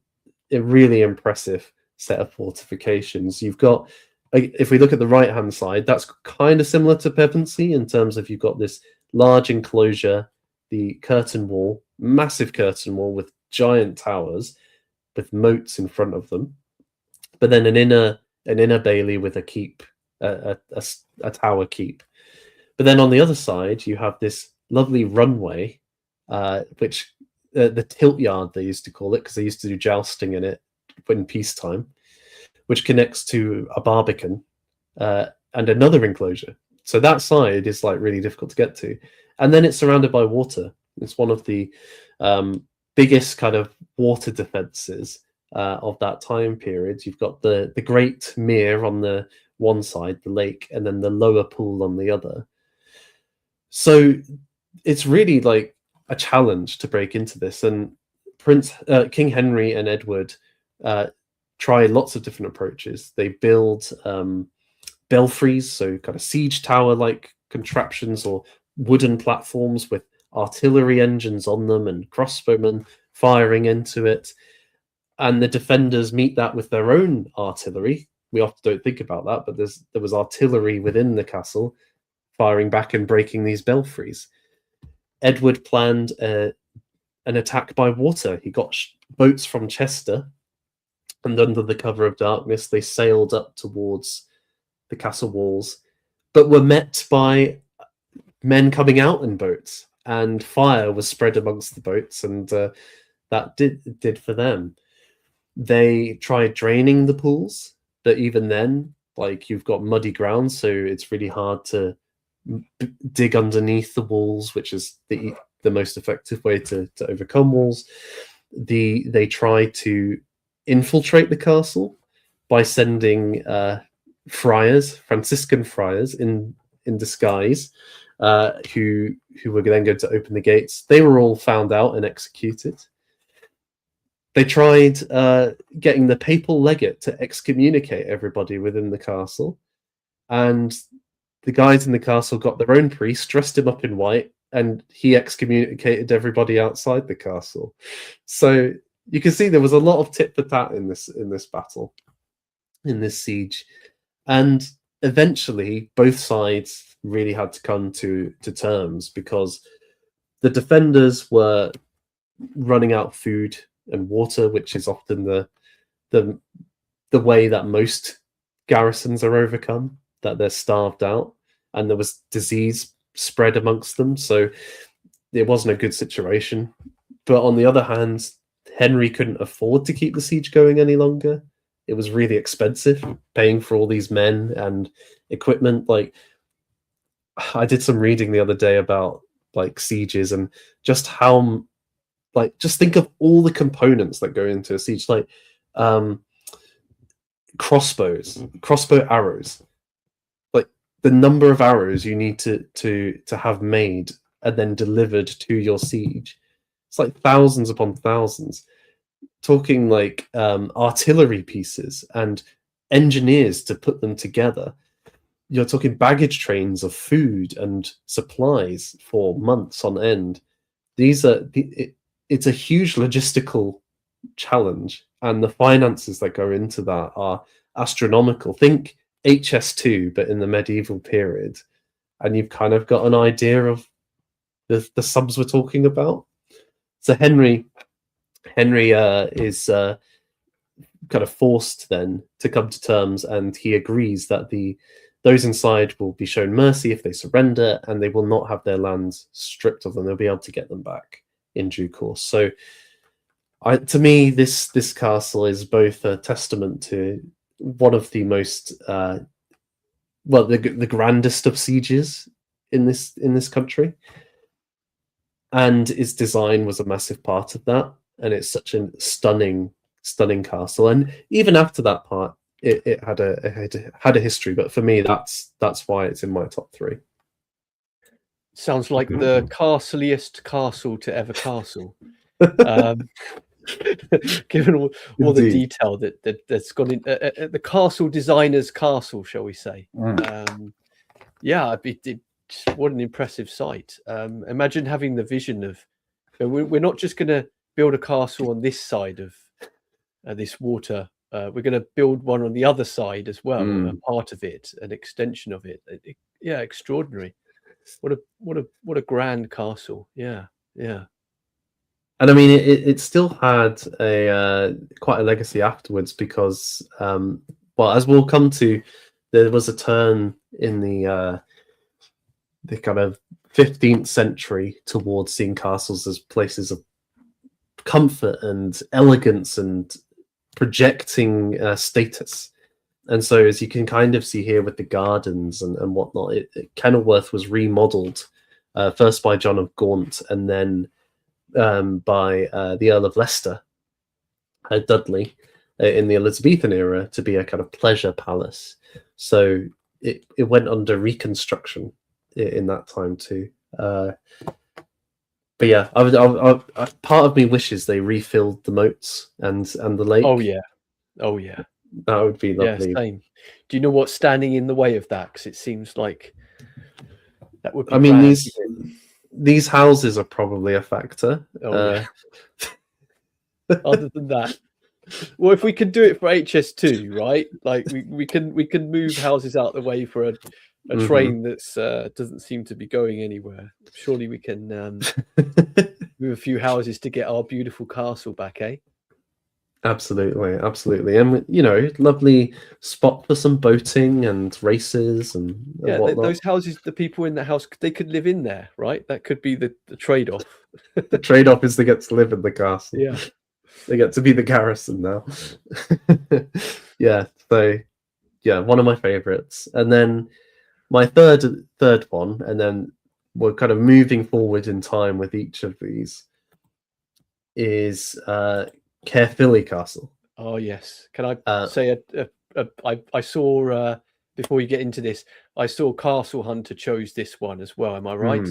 really impressive set of fortifications. You've got, if we look at the right-hand side, that's kind of similar to Pevensey in terms of you've got this large enclosure, the curtain wall, massive curtain wall with giant towers with moats in front of them, but then an inner bailey with a keep, a tower keep. But then on the other side, you have this lovely runway, which the tilt yard they used to call it because they used to do jousting in it in peacetime, which connects to a barbican and another enclosure. So that side is like really difficult to get to, and then it's surrounded by water. It's one of the biggest kind of water defenses of that time period. You've got the Great Mere on the one side, the lake, and then the lower pool on the other. So it's really like a challenge to break into this. And King Henry and Edward try lots of different approaches. They build belfries, so kind of siege tower-like contraptions or wooden platforms with artillery engines on them and crossbowmen firing into it. And the defenders meet that with their own artillery. We often don't think about that, but there was artillery within the castle firing back and breaking these belfries. Edward planned an attack by water. He got boats from Chester, and under the cover of darkness, they sailed up towards the castle walls, but were met by men coming out in boats, and fire was spread amongst the boats, and that did for them. They tried draining the pools, but even then, like, you've got muddy ground, so it's really hard to dig underneath the walls, which is the most effective way to overcome walls. They try to infiltrate the castle by sending Franciscan friars in disguise, who were then going to open the gates. They were all found out and executed. they tried getting the papal legate to excommunicate everybody within the castle, and the guys in the castle got their own priest, dressed him up in white, and he excommunicated everybody outside the castle. So you can see there was a lot of tit for tat in this battle, in this siege, and eventually both sides really had to come to terms, because the defenders were running out of food and water, which is often the way that most garrisons are overcome, that they're starved out, and there was disease spread amongst them, so it wasn't a good situation. But on the other hand, Henry couldn't afford to keep the siege going any longer. It was really expensive, paying for all these men and equipment. Like, I did some reading the other day about like sieges and just how, like, just think of all the components that go into a siege, like crossbow arrows, like the number of arrows you need to have made and then delivered to your siege. It's like thousands upon thousands. Talking like artillery pieces and engineers to put them together. You're talking baggage trains of food and supplies for months on end. It's a huge logistical challenge, and the finances that go into that are astronomical. Think HS2, but in the medieval period, and you've kind of got an idea of the sums we're talking about. So Henry is kind of forced then to come to terms, and he agrees that those inside will be shown mercy if they surrender, and they will not have their lands stripped of them. They'll be able to get them back in due course. So, to me, this castle is both a testament to one of the most, the grandest of sieges in this country, and its design was a massive part of that. And it's such a stunning castle. And even after that part, it had a history. But for me, that's why it's in my top 3. Sounds like the castliest castle to ever castle. Given all the detail that's gone in, the castle designer's castle, shall we say? Yeah, what an impressive sight. Imagine having the vision of, we're not just going to build a castle on this side of this water. We're going to build one on the other side as well, a part of it, an extension of it. Yeah, extraordinary. What a grand castle. Yeah. And I mean, it still had quite a legacy afterwards, because, as we'll come to, there was a turn in the kind of 15th century towards seeing castles as places of comfort and elegance and projecting status. And so, as you can kind of see here with the gardens and whatnot, Kenilworth was remodeled first by John of Gaunt, and then by the Earl of Leicester, Dudley, in the Elizabethan era, to be a kind of pleasure palace. So it went under reconstruction in that time too. But yeah, part of me wishes they refilled the moats and the lake. Oh yeah, that would be lovely. Yeah, same. Do you know what's standing in the way of that? Because it seems like that would be. I mean, these houses are probably a factor. Yeah. Other than that, well, if we could do it for HS2, right? Like we can move houses out the way for a train that's doesn't seem to be going anywhere. Surely we can move a few houses to get our beautiful castle back, eh? Absolutely. And lovely spot for some boating and races and whatnot. Those houses, the people in the house, they could live in there, right? That could be the trade-off. The trade-off is they get to live in the castle. Yeah, they get to be the garrison now. One of my favorites. And then my third one, and then we're kind of moving forward in time with each of these, is Caerphilly Castle. Oh yes. Can I say I saw before you get into this, I saw Castle Hunter chose this one as well. Am I right?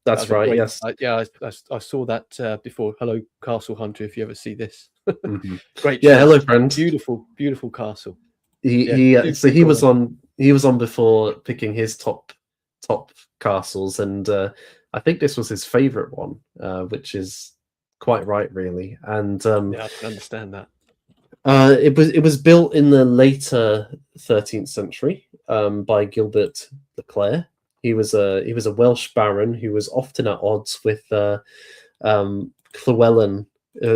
That That's was a right. great. Yes. Yeah, I saw that before. Hello, Castle Hunter. If you ever see this, Mhm. great Yeah. choice. Hello, friend. Beautiful, beautiful castle. He Yeah, he. So he super was well. on. He was on before picking his top castles, and I think this was his favorite one, which is quite right, really. And Yeah, I can understand that. it was built in the later 13th century by Gilbert de Clare. He was a Welsh baron who was often at odds with Llywelyn.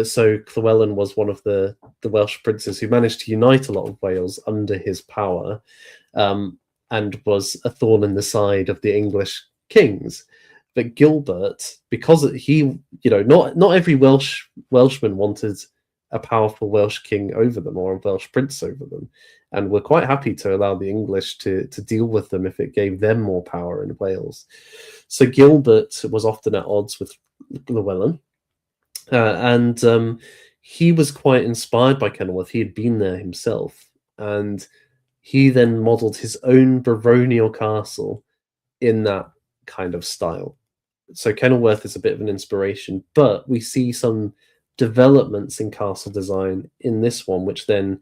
So Llywelyn was one of the Welsh princes who managed to unite a lot of Wales under his power, and was a thorn in the side of the English kings. But Gilbert, because not every Welshman wanted a powerful Welsh king over them or a Welsh prince over them, and were quite happy to allow the English to deal with them if it gave them more power in Wales. So Gilbert was often at odds with Llewellyn, and he was quite inspired by Kenilworth. He had been there himself, and he then modelled his own baronial castle in that kind of style. So Kenilworth is a bit of an inspiration, but we see some developments in castle design in this one, which then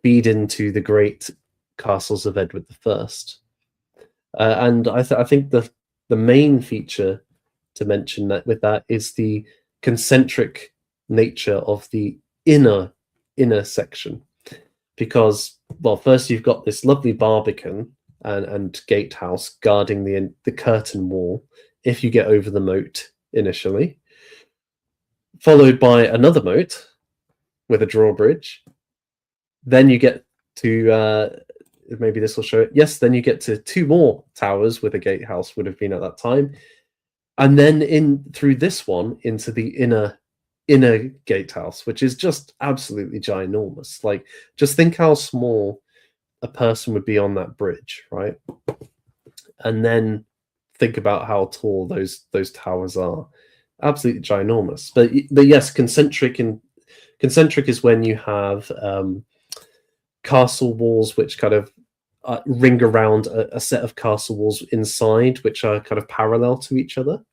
feed into the great castles of Edward I. And I think the main feature to mention that with that is the concentric nature of the inner section, because first you've got this lovely barbican and gatehouse guarding the curtain wall if you get over the moat initially, followed by another moat with a drawbridge. Then you get to maybe this will show it. Yes, then you get to two more towers with a gatehouse would have been at that time, and then in through this one into the inner gatehouse, which is just absolutely ginormous. Like, just think how small a person would be on that bridge, right? And then think about how tall those towers are. Absolutely ginormous. But yes, concentric is when you have castle walls which kind of ring around a set of castle walls inside, which are kind of parallel to each other.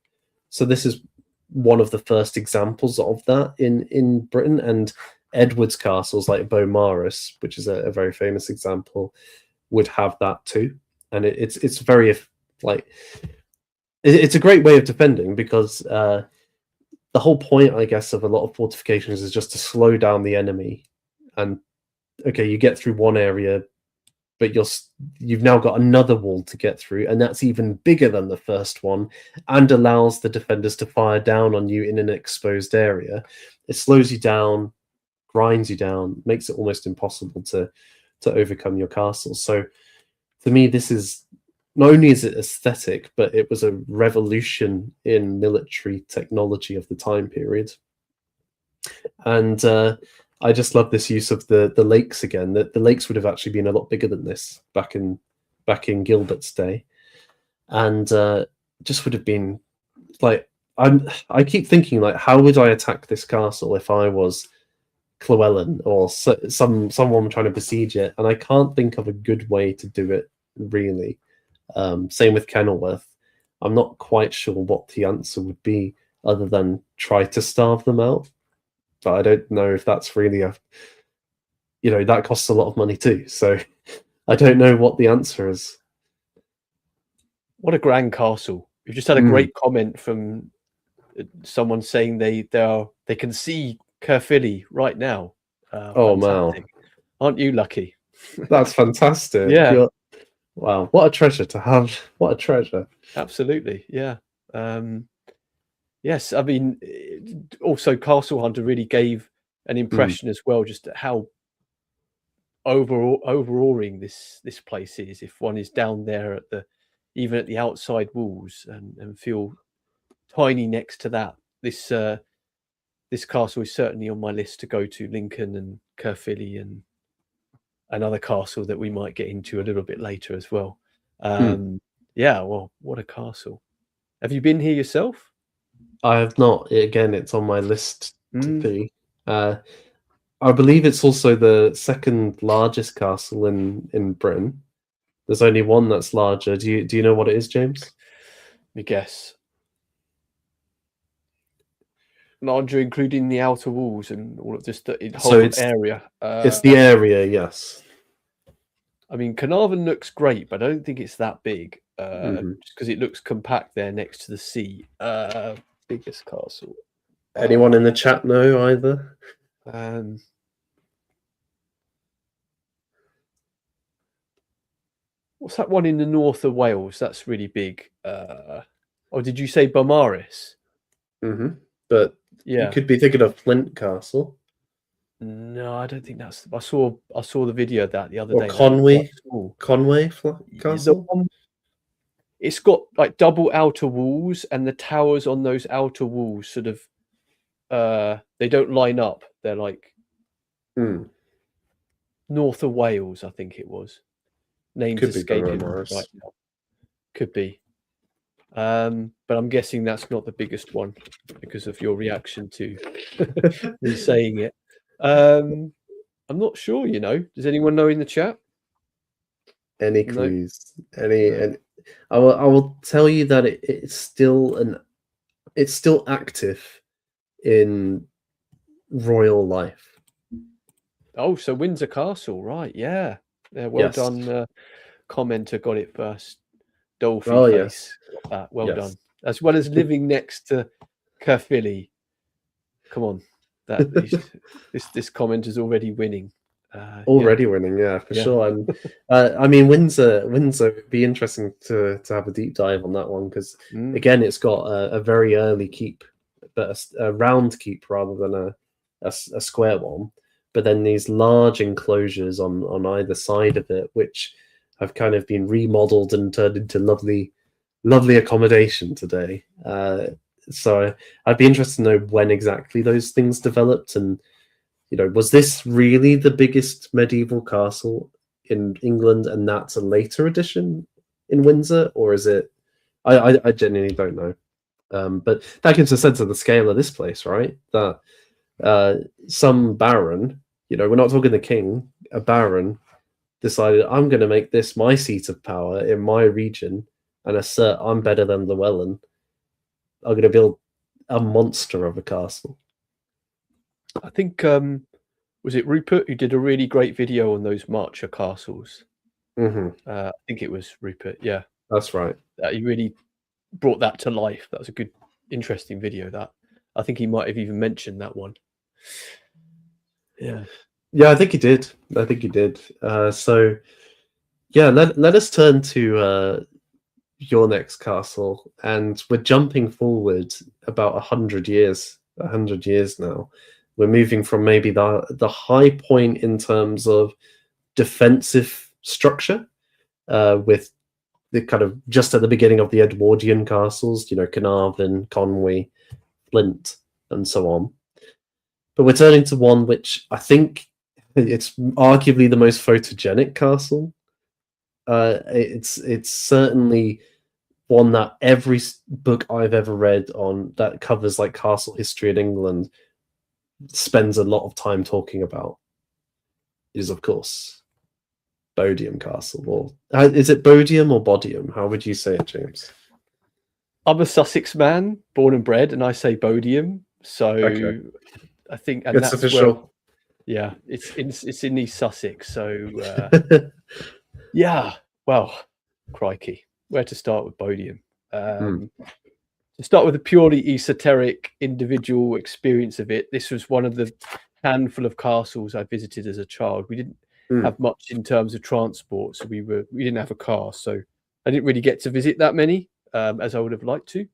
So this is one of the first examples of that in Britain, and Edward's castles like Beaumaris, which is a very famous example, would have that too. And it's very like it's a great way of defending, because the whole point, I guess, of a lot of fortifications is just to slow down the enemy. And okay, you get through one area, but you've now got another wall to get through, and that's even bigger than the first one, and allows the defenders to fire down on you in an exposed area. It slows you down, grinds you down, makes it almost impossible to overcome your castle. So to me, this is not only is it aesthetic, but it was a revolution in military technology of the time period. And I just love this use of the lakes again. The lakes would have actually been a lot bigger than this back in Gilbert's day, and just would have been like I keep thinking, like, how would I attack this castle if I was Llewellyn or someone trying to besiege it? And I can't think of a good way to do it, really. Same with Kenilworth. I'm not quite sure what the answer would be other than try to starve them out. But I don't know if that's really that costs a lot of money too. So I don't know what the answer is. What a grand castle! We've just had a great comment from someone saying they can see Caerphilly right now. Oh, wow. Fantastic. Aren't you lucky? That's fantastic. Yeah. Wow, what a treasure to have. What a treasure. Absolutely. Yeah. Yes, I mean, also Castle Hunter really gave an impression as well, just how overawing this place is. If one is down there even at the outside walls and feel tiny next to that, this castle is certainly on my list to go to. Lincoln and Caerphilly and another castle that we might get into a little bit later as well. Yeah, well, what a castle. Have you been here yourself? I have not. Again, it's on my list to be. I believe it's also the second largest castle in Britain. There's only one that's larger. Do you know what it is, James? Let me guess. larger, including the outer walls and all of this, the So whole it's area. it's the area, yes. I mean, Carnarvon looks great, but I don't think it's that big, Mhm. just because it looks compact there next to the sea. Biggest castle. Anyone in the chat know either? What's that one in the north of Wales? That's really big. Or did you say Beaumaris? But you Yeah. could be thinking of Flint Castle No, I don't think that's. I saw the video of that the other or day. That looked quite small. Castle. It's got like double outer walls, and the towers on those outer walls sort of they don't line up. They're like north of Wales, I think it was. Names Could be escaping me Beaumaris. right now. Could be. But I'm guessing that's not the biggest one because of your reaction to me saying it. I'm not sure, you know. Does anyone know in the chat? Any No? clues? Any? I will tell you that it's still active in royal life. Oh, so Windsor Castle, right? Yeah. Yeah, well Yes. done. Commenter got it first. Dolphy Oh, face. yes. Got that. Well Yes. done. As well as living next to Caerphilly. Come on. This commenter's already winning. Already winning, yeah, for Yeah. sure. And I mean, Windsor would be interesting to have a deep dive on that one because again, it's got a very early keep, but a round keep rather than a square one. But then these large enclosures on either side of it, which have kind of been remodeled and turned into lovely accommodation today. So I'd be interested to know when exactly those things developed and. You know, was this really the biggest medieval castle in England, and that's a later addition in Windsor, or is it? I genuinely don't know. But that gives a sense of the scale of this place, right? That some baron, you know, we're not talking the king, a baron decided I'm going to make this my seat of power in my region and assert I'm better than Llewellyn. I'm going to build a monster of a castle. I think was it Rupert who did a really great video on those Marcher castles? I think it was Rupert. Yeah, that's right. He really brought that to life. That was a good, interesting video. That I think he might have even mentioned that one. Yeah, I think he did. So, yeah, let us turn to your next castle, and we're jumping forward about 100 years. 100 years now. We're moving from maybe the high point in terms of defensive structure, with the kind of just at the beginning of the Edwardian castles, you know, Carnarvon, Conwy, Flint, and so on. But we're turning to one which I think it's arguably the most photogenic castle. It's certainly one that every book I've ever read on that covers like castle history in England spends a lot of time talking about. Is of course Bodiam Castle, or is it Bodiam or Bodiam? How would you say it, James? I'm a Sussex man, born and bred, and I say Bodiam. So okay. I think, and it's that's official. Where, yeah, it's in East Sussex. So yeah, well, crikey, where to start with Bodiam? To start with a purely esoteric individual experience of it, this was one of the handful of castles I visited as a child. We didn't have much in terms of transport, so we didn't have a car, so I didn't really get to visit that many as I would have liked to.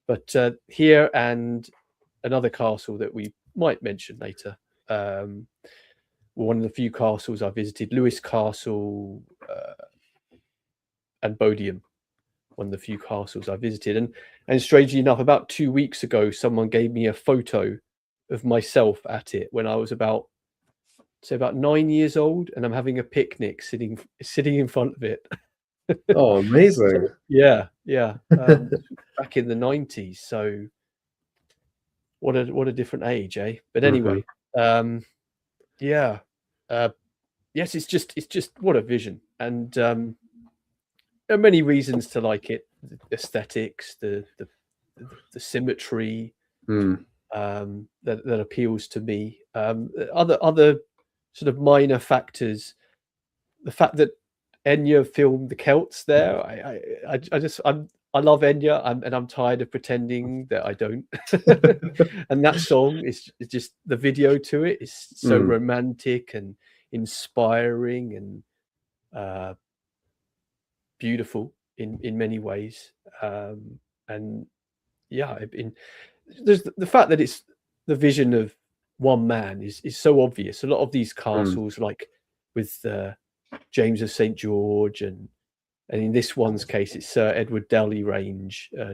But here and another castle that we might mention later, one of the few castles I visited, Lewis Castle and Bodiam. One of the few castles I visited, and strangely enough, about 2 weeks ago, someone gave me a photo of myself at it when I was about 9 years old, and I'm having a picnic sitting in front of it. Oh, amazing! So, yeah. Back in the 90s. So what a different age, eh? But anyway, yes, it's just what a vision, and there are many reasons to like it: the aesthetics, the symmetry, that appeals to me. Other sort of minor factors, the fact that Enya filmed the Celts there. I love Enya, and I'm tired of pretending that I don't. And that song is just, the video to it is so romantic and inspiring and beautiful in many ways. And yeah, there's the fact that it's the vision of one man is so obvious. A lot of these castles, like with James of St. George, and in this one's case, it's Sir Edward Dalrymple,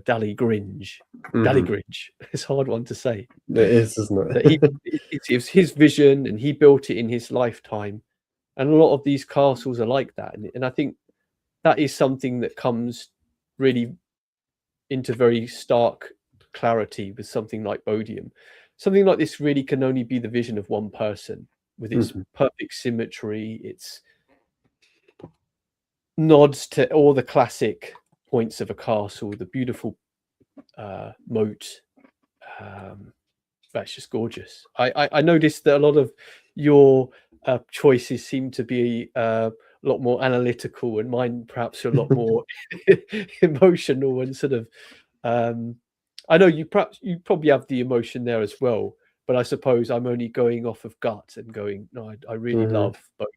Dalrymple. It's a hard one to say. It is, isn't it? It was his vision, and he built it in his lifetime. And a lot of these castles are like that, and I think that is something that comes really into very stark clarity with something like Bodiam. Something like this really can only be the vision of one person, with its perfect symmetry, its nods to all the classic points of a castle, the beautiful moat. That's just gorgeous. I noticed that a lot of your choices seem to be a lot more analytical, and mine perhaps are a lot more emotional and sort of. I know you probably have the emotion there as well, but I suppose I'm only going off of gut and going, no, I really love, but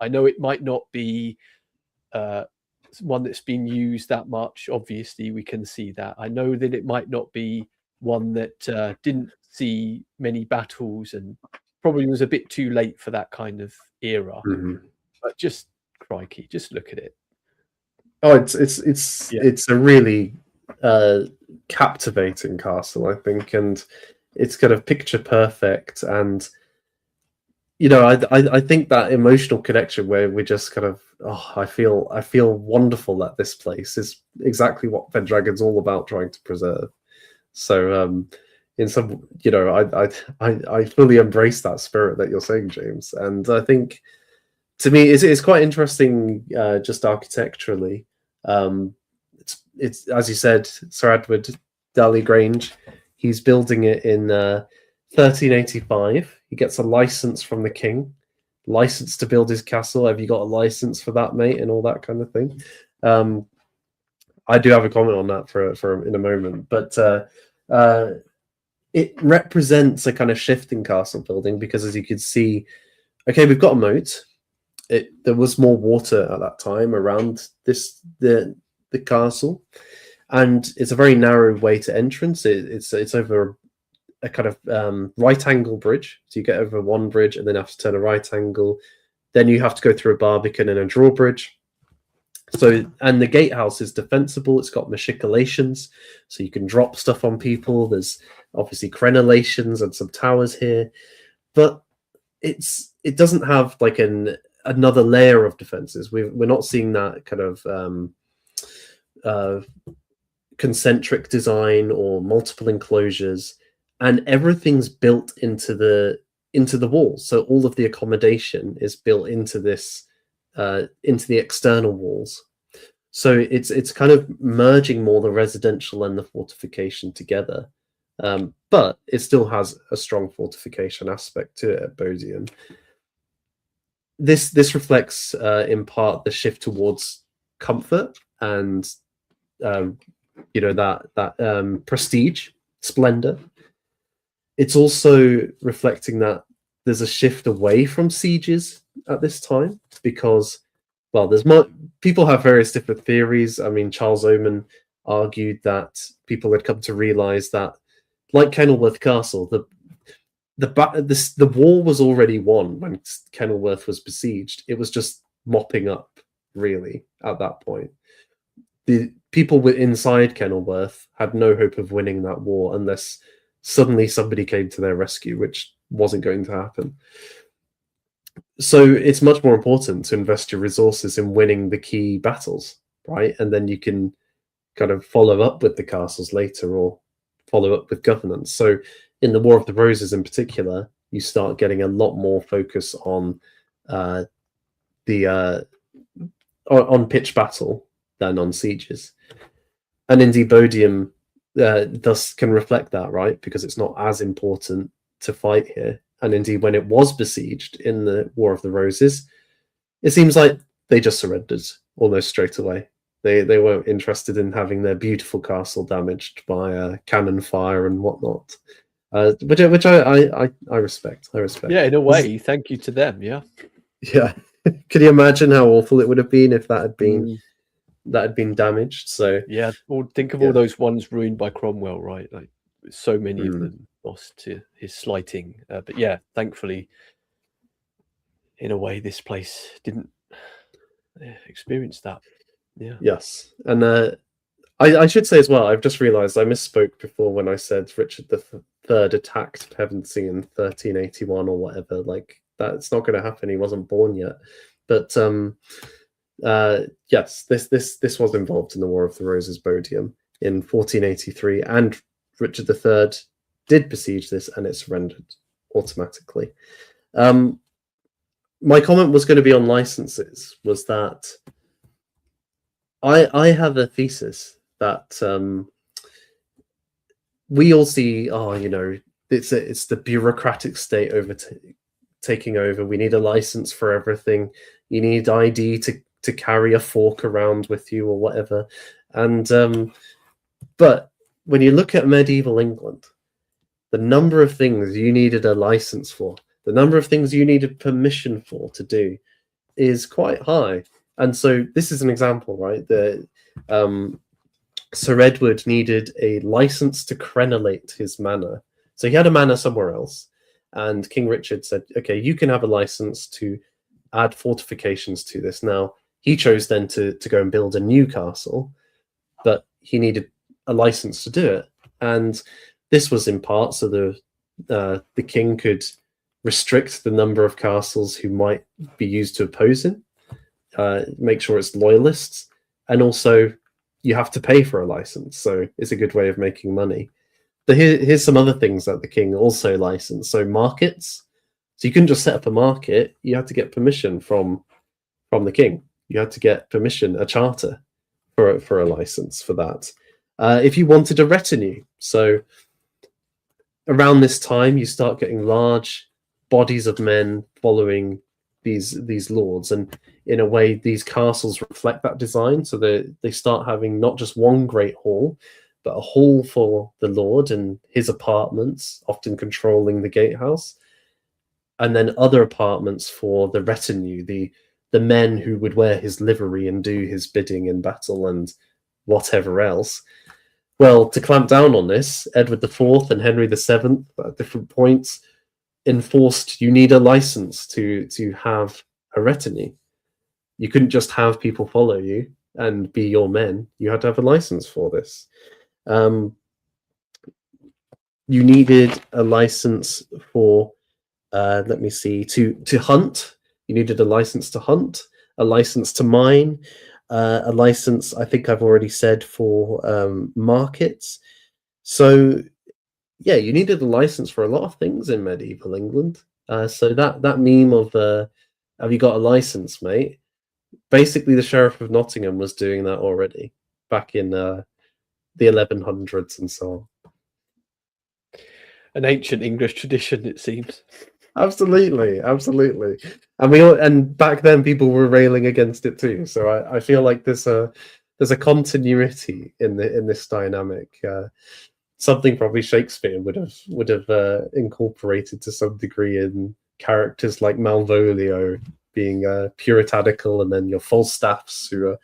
I know it might not be one that's been used that much. Obviously, we can see that. I know that it might not be one that didn't see many battles and probably was a bit too late for that kind of era. But just crikey, just look at it. Oh, it's a really captivating castle, I think, and it's kind of picture perfect. And you know, I think that emotional connection where we just kind of, I feel wonderful at this place is exactly what Pendragon's all about, trying to preserve. So in some, you know, I fully embrace that spirit that you're saying, James, and I think to me it's quite interesting, just architecturally. It's as you said, Sir Edward Dalrymple. He's building it in 1385. He gets a license from the king, license to build his castle. Have you got a license for that, mate? And all that kind of thing. I do have a comment on that for in a moment, but it represents a kind of shift in castle building, because as you could see, okay, we've got a moat. There was more water at that time around the castle, and it's a very narrow way to entrance. It's over a kind of right angle bridge, so you get over one bridge and then have to turn a right angle. Then you have to go through a barbican and a drawbridge. So, and the gatehouse is defensible. It's got machicolations, so you can drop stuff on people. There's obviously crenellations and some towers here, but it doesn't have like another layer of defenses. We're not seeing that kind of concentric design or multiple enclosures, and everything's built into the walls. So all of the accommodation is built into this into the external walls. So it's kind of merging more the residential and the fortification together, but it still has a strong fortification aspect to it at Bodiam. This reflects in part the shift towards comfort and you know, that prestige, splendor. It's also reflecting that there's a shift away from sieges at this time, because, well, people have various different theories. I mean, Charles Oman argued that people had come to realize that, like Kenilworth Castle, the war was already won when Kenilworth was besieged. It was just mopping up, really, at that point. The people inside Kenilworth had no hope of winning that war unless suddenly somebody came to their rescue, which wasn't going to happen. So it's much more important to invest your resources in winning the key battles, right? And then you can kind of follow up with the castles later, or follow up with governance. So in the War of the Roses in particular, you start getting a lot more focus on on pitched battle than on sieges. And indeed, Bodiam thus can reflect that, right? Because it's not as important to fight here. And indeed, when it was besieged in the War of the Roses, it seems like they just surrendered almost straight away. They weren't interested in having their beautiful castle damaged by cannon fire and whatnot, which I respect. I respect. Yeah, in a way, thank you to them. Yeah. Yeah. Could you imagine how awful it would have been if that had been damaged? So yeah, or think of all those ones ruined by Cromwell, right? Like so many of them lost to his slighting. But yeah, thankfully, in a way, this place didn't experience that. Yeah. Yes, and I should say as well, I've just realised I misspoke before when I said Richard III attacked Pevensey in 1381 or whatever. Like that's not going to happen. He wasn't born yet. But yes, this was involved in the War of the Roses Bodiam in 1483, and Richard III did besiege this, and it surrendered automatically. My comment was going to be on licenses. Was that I have a thesis that we all see. Oh, it's the bureaucratic state taking over. We need a license for everything. You need ID to carry a fork around with you or whatever. And but when you look at medieval England, the number of things you needed a license for, the number of things you needed permission for to do, is quite high. And so this is an example, right? The Sir Edward needed a license to crenellate his manor. So he had a manor somewhere else, and King Richard said, okay, you can have a license to add fortifications to this. Now, he chose then to go and build a new castle, but he needed a license to do it. And this was in part so the king could restrict the number of castles who might be used to oppose him, make sure it's loyalists, and also you have to pay for a license, so it's a good way of making money. But here's some other things that the king also licensed. So markets. So you couldn't just set up a market, you had to get permission from the king. You had to get permission, a charter for a license for that. If you wanted a retinue, so around this time you start getting large bodies of men following these lords, and in a way these castles reflect that design. So they start having not just one great hall, but a hall for the lord and his apartments, often controlling the gatehouse, and then other apartments for the retinue, the men who would wear his livery and do his bidding in battle and whatever else. Well, to clamp down on this, Edward IV and Henry VII at different points enforced you need a license to have a retinue. You couldn't just have people follow you and be your men. You had to have a license for this. You needed a license for, to hunt. You needed a license to hunt, a license to mine, a license, I think I've already said, for markets. So yeah, you needed a license for a lot of things in medieval England. So that meme of have you got a license, mate? Basically, the Sheriff of Nottingham was doing that already back in the 1100s and so on. An ancient English tradition, it seems. Absolutely. And back then people were railing against it too. So I feel like there's a continuity in this dynamic. Something probably Shakespeare would have incorporated to some degree in characters like Malvolio being puritanical, and then your Falstaffs who are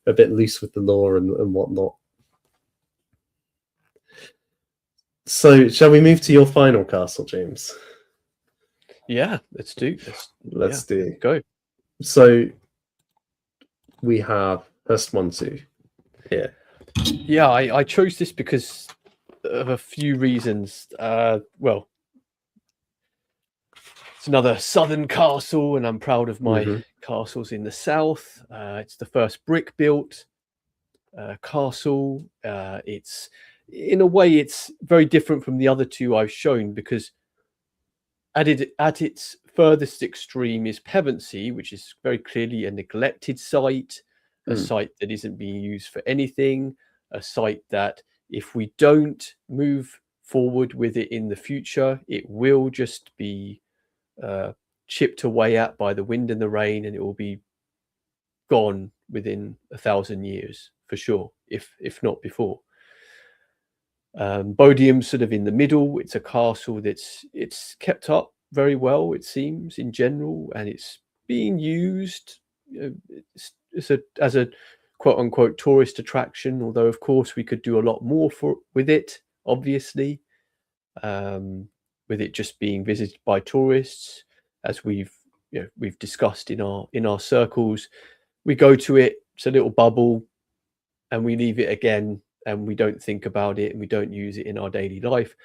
a bit loose with the law and whatnot. So shall we move to your final castle, James? Yeah, let's do. Let's do. Go. So we have Hurstmonceux here. Yeah, I chose this because of a few reasons. Well, it's another southern castle, and I'm proud of my castles in the south. It's the first brick built castle. It's, in a way, it's very different from the other two I've shown, because at its furthest extreme is Pevensey, which is very clearly a neglected site, a site that isn't being used for anything, a site that if we don't move forward with it in the future, it will just be chipped away at by the wind and the rain, and it will be gone within 1,000 years for sure, if not before. Bodiam's sort of in the middle. It's a castle it's kept up very well, it seems, in general, and it's being used as a quote unquote tourist attraction, although of course we could do a lot more with it, obviously, with it just being visited by tourists, as we've discussed in our circles. We go to it, it's a little bubble, and we leave it again, and we don't think about it, and we don't use it in our daily life.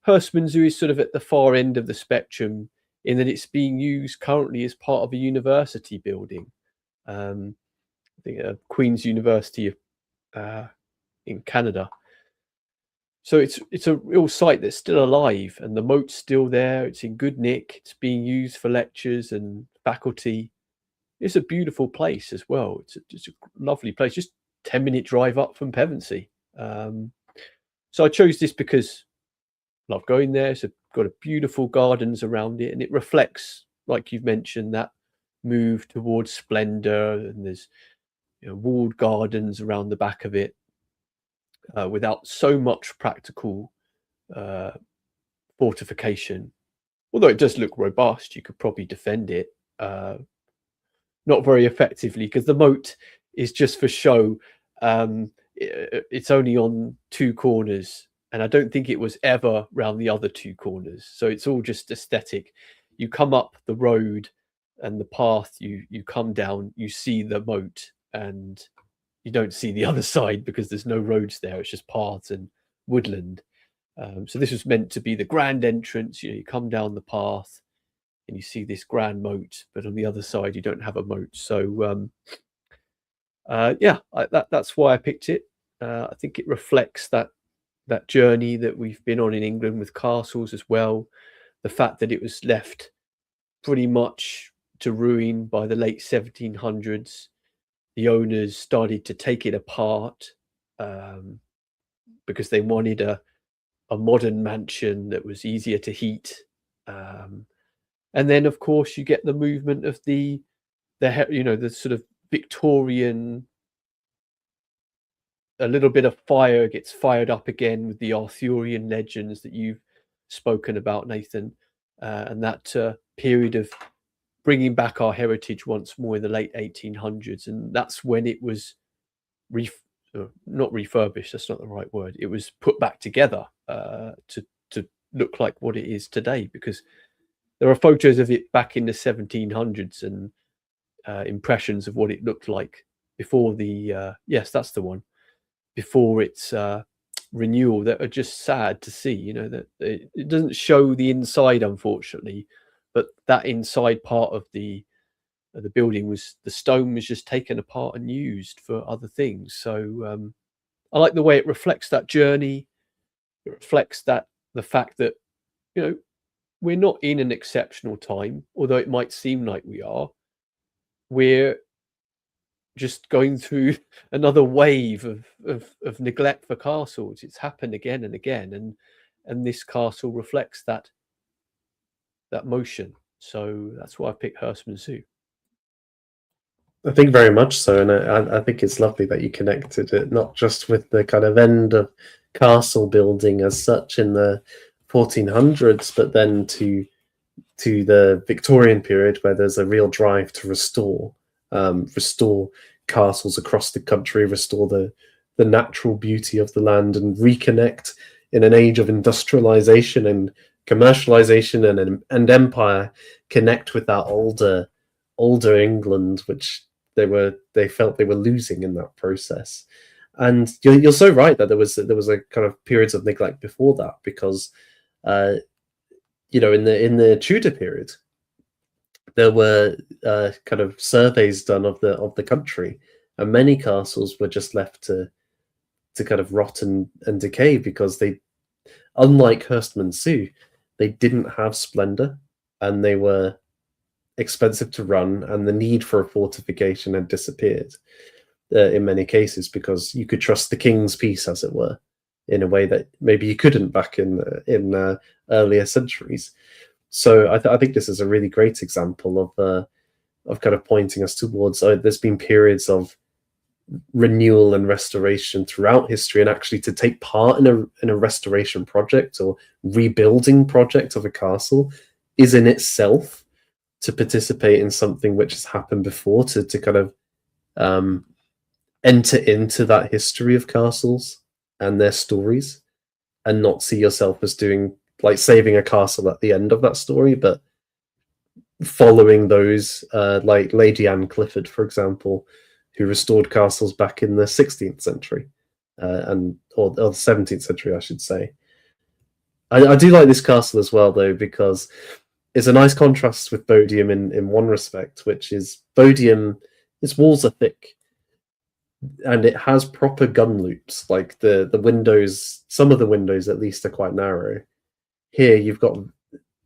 Hurstman Zoo is sort of at the far end of the spectrum, in that it's being used currently as part of a university building. I think Queen's University in Canada. So it's a real site that's still alive, and the moat's still there. It's in good nick. It's being used for lectures and faculty. It's a beautiful place as well. It's a lovely place, just 10-minute drive up from Pevensey. So I chose this because I love going there. It's got a beautiful gardens around it, and it reflects, like you've mentioned, that move towards splendour. And there's walled gardens around the back of it, without so much practical fortification. Although it does look robust, you could probably defend it. Not very effectively, because the moat is just for show. It's only on 2 corners, and I don't think it was ever round the other 2 corners. So it's all just aesthetic. You come up the road and the path, you come down, you see the moat, and you don't see the other side because there's no roads there. It's just paths and woodland. So this was meant to be the grand entrance. You come down the path and you see this grand moat, but on the other side you don't have a moat. So that's why I picked it. I think it reflects that journey that we've been on in England with castles as well. The fact that it was left pretty much to ruin by the late 1700s. The owners started to take it apart because they wanted a modern mansion that was easier to heat. And then, of course, you get the movement of the sort of Victorian. A little bit of fire gets fired up again with the Arthurian legends that you've spoken about, Nathan, and that period of bringing back our heritage once more in the late 1800s. And that's when it was not refurbished, that's not the right word. It was put back together to look like what it is today, because there are photos of it back in the 1700s and impressions of what it looked like before the yes, that's the one, before its renewal, that are just sad to see. That it doesn't show the inside, unfortunately, but that inside part of the building the stone was just taken apart and used for other things. So I like the way it reflects that journey. It reflects the fact that we're not in an exceptional time, although it might seem like we are. We're just going through another wave of neglect for castles. It's happened again and again, and this castle reflects that motion. So that's why I picked Hurstman Zoo. I think very much so, and I think it's lovely that you connected it not just with the kind of end of castle building as such in the 1400s, but then to the Victorian period, where there's a real drive to restore castles across the country, restore the natural beauty of the land, and reconnect in an age of industrialization and commercialization and empire, connect with that older England, which they felt they were losing in that process. And you're so right that there was a kind of periods of neglect before that, because in the Tudor period, there were kind of surveys done of the country, and many castles were just left to kind of rot and decay, because they, unlike Hurstman Zoo, they didn't have splendor, and they were expensive to run, and the need for a fortification had disappeared in many cases, because you could trust the king's peace, as it were. in a way that maybe you couldn't back in earlier centuries. So I think this is a really great example of kind of pointing us towards. There's been periods of renewal and restoration throughout history, and actually to take part in a restoration project or rebuilding project of a castle is in itself to participate in something which has happened before, to kind of enter into that history of castles and their stories, and not see yourself as doing like saving a castle at the end of that story, but following those, like Lady Anne Clifford, for example, who restored castles back in the 16th century, or the 17th century, I should say. I do like this castle as well, though, because it's a nice contrast with Bodiam in one respect, which is Bodiam, its walls are thick, and it has proper gun loops. Like the windows, some of the windows at least are quite narrow. Here you've got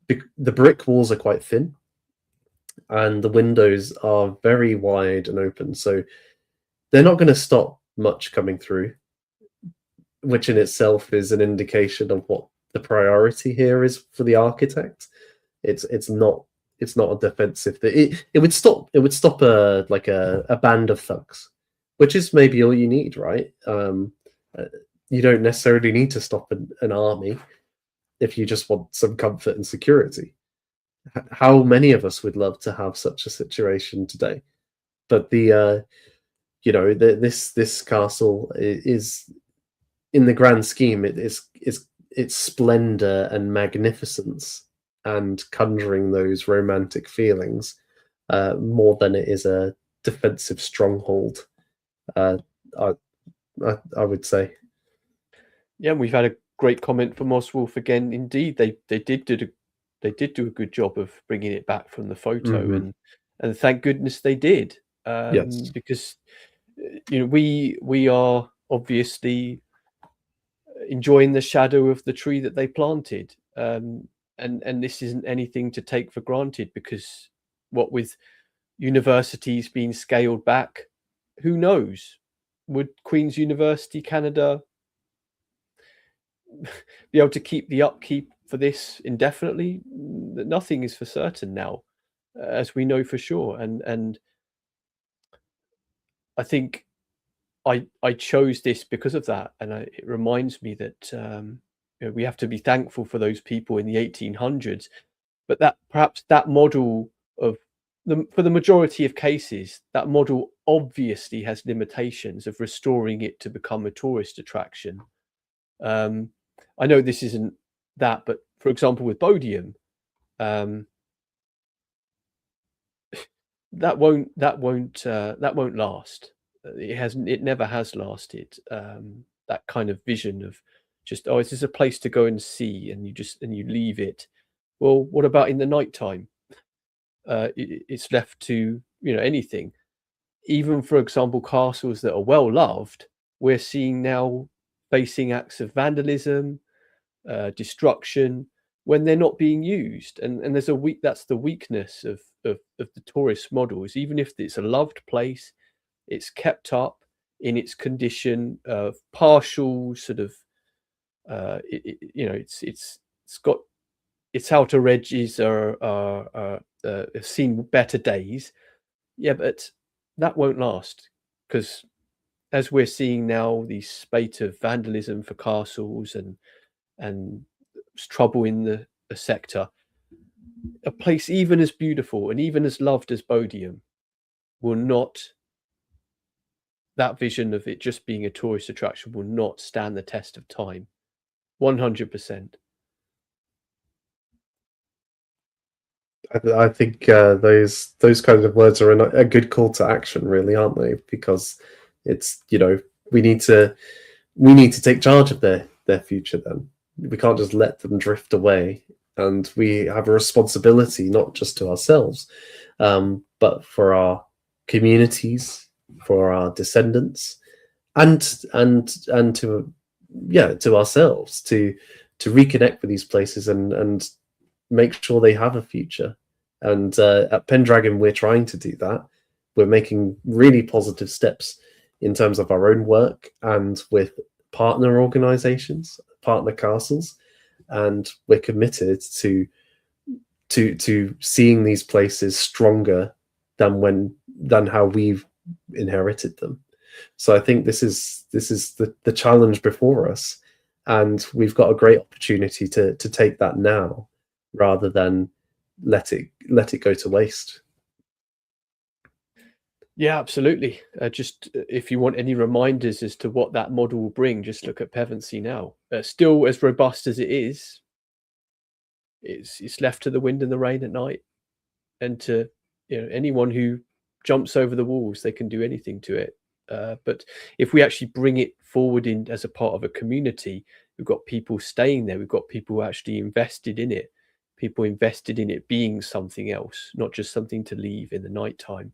the brick walls are quite thin, and the windows are very wide and open, so they're not going to stop much coming through, which in itself is an indication of what the priority here is for the architect. It's not a defensive thing. It would stop a band of thugs, which is maybe all you need, right? You don't necessarily need to stop an army if you just want some comfort and security. How many of us would love to have such a situation today? But this castle is, in the grand scheme, its splendor and magnificence and conjuring those romantic feelings more than it is a defensive stronghold. I would say. Yeah, we've had a great comment from Oswolf again. Indeed, they did do a good job of bringing it back from the photo, and thank goodness they did. Yes. Because we are obviously enjoying the shadow of the tree that they planted, and this isn't anything to take for granted, because what with universities being scaled back, who knows, would Queen's University Canada be able to keep the upkeep for this indefinitely? Nothing is for certain now, as we know for sure, and I think I chose this because of that, and it reminds me that we have to be thankful for those people in the 1800s, but that perhaps that model of for the majority of cases, that model obviously has limitations of restoring it to become a tourist attraction. I know this isn't that, but for example, with Bodiam, that won't last. It never has lasted. That kind of vision of just, oh, is this a place to go and see, and you leave it. Well, what about in the nighttime? It's left to anything. Even, for example, castles that are well loved, we're seeing now facing acts of vandalism, destruction, when they're not being used, and there's that's the weakness of the tourist models. Even if it's a loved place, it's kept up in its condition of partial sort of it's got its outer edges are have seen better days. Yeah, but that won't last, because as we're seeing now, the spate of vandalism for castles and trouble in the sector, a place even as beautiful and even as loved as Bodiam will not, that vision of it just being a tourist attraction will not stand the test of time. 100%. I think those kinds of words are a good call to action, really, aren't they? Because it's we need to take charge of their future. Then we can't just let them drift away, and we have a responsibility not just to ourselves, but for our communities, for our descendants, and to ourselves, to reconnect with these places and make sure they have a future. And at Pendragon, we're trying to do that. We're making really positive steps in terms of our own work and with partner organizations, partner castles, and we're committed to seeing these places stronger than how we've inherited them. So I think this is the challenge before us, and we've got a great opportunity to take that now, rather than let it go to waste. Yeah, absolutely. Just if you want any reminders as to what that model will bring, just look at Pevensey now. Still as robust as it is, it's left to the wind and the rain at night, and to anyone who jumps over the walls, they can do anything to it. But if we actually bring it forward in as a part of a community, we've got people staying there. We've got people who actually invested in it. People invested in it being something else, not just something to leave in the nighttime.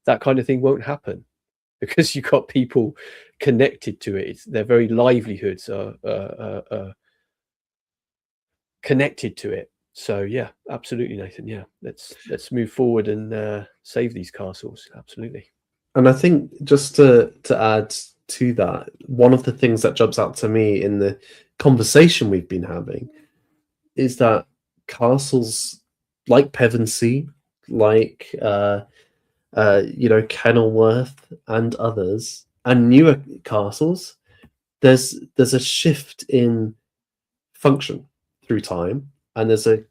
That kind of thing won't happen because you've got people connected to it. Their very livelihoods are connected to it. So yeah, absolutely, Nathan. Yeah, let's move forward and save these castles. Absolutely. And I think, just to add to that, one of the things that jumps out to me in the conversation we've been having is that castles like Pevensey, like Kenilworth and others, and newer castles, there's a shift in function through time, and there's a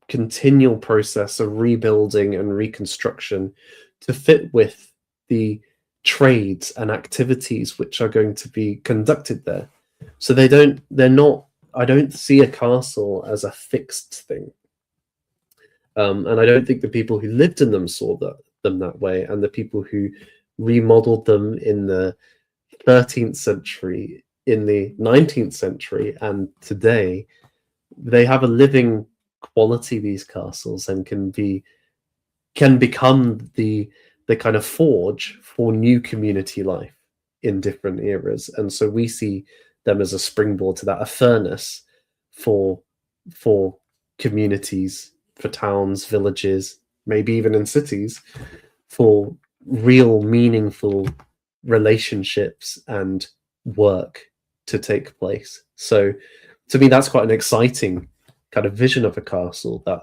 continual process of rebuilding and reconstruction to fit with the trades and activities which are going to be conducted there. So they're not, I don't see a castle as a fixed thing. And I don't think the people who lived in them saw them that way, and the people who remodeled them in the 13th century, in the 19th century, and today, they have a living quality, these castles, and can become the kind of forge for new community life in different eras. And so we see them as a springboard to that, a furnace for communities, for towns, villages, maybe even in cities, for real meaningful relationships and work to take place. So to me, that's quite an exciting kind of vision of a castle that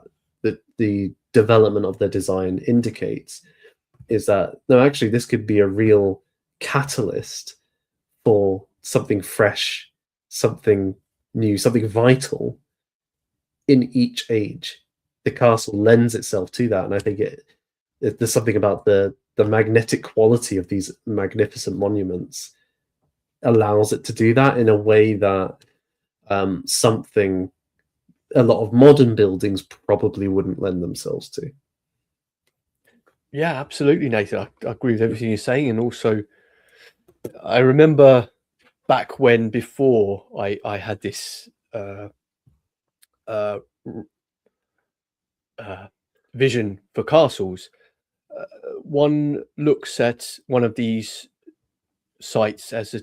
the development of their design indicates, is that no, actually this could be a real catalyst for something fresh, something new, something vital in each age. The castle lends itself to that, and I think there's something about the magnetic quality of these magnificent monuments allows it to do that in a way that something a lot of modern buildings probably wouldn't lend themselves to. Yeah, absolutely, Nathan. I agree with everything you're saying. And also, I remember back when, before I had this vision for castles, one looks at one of these sites as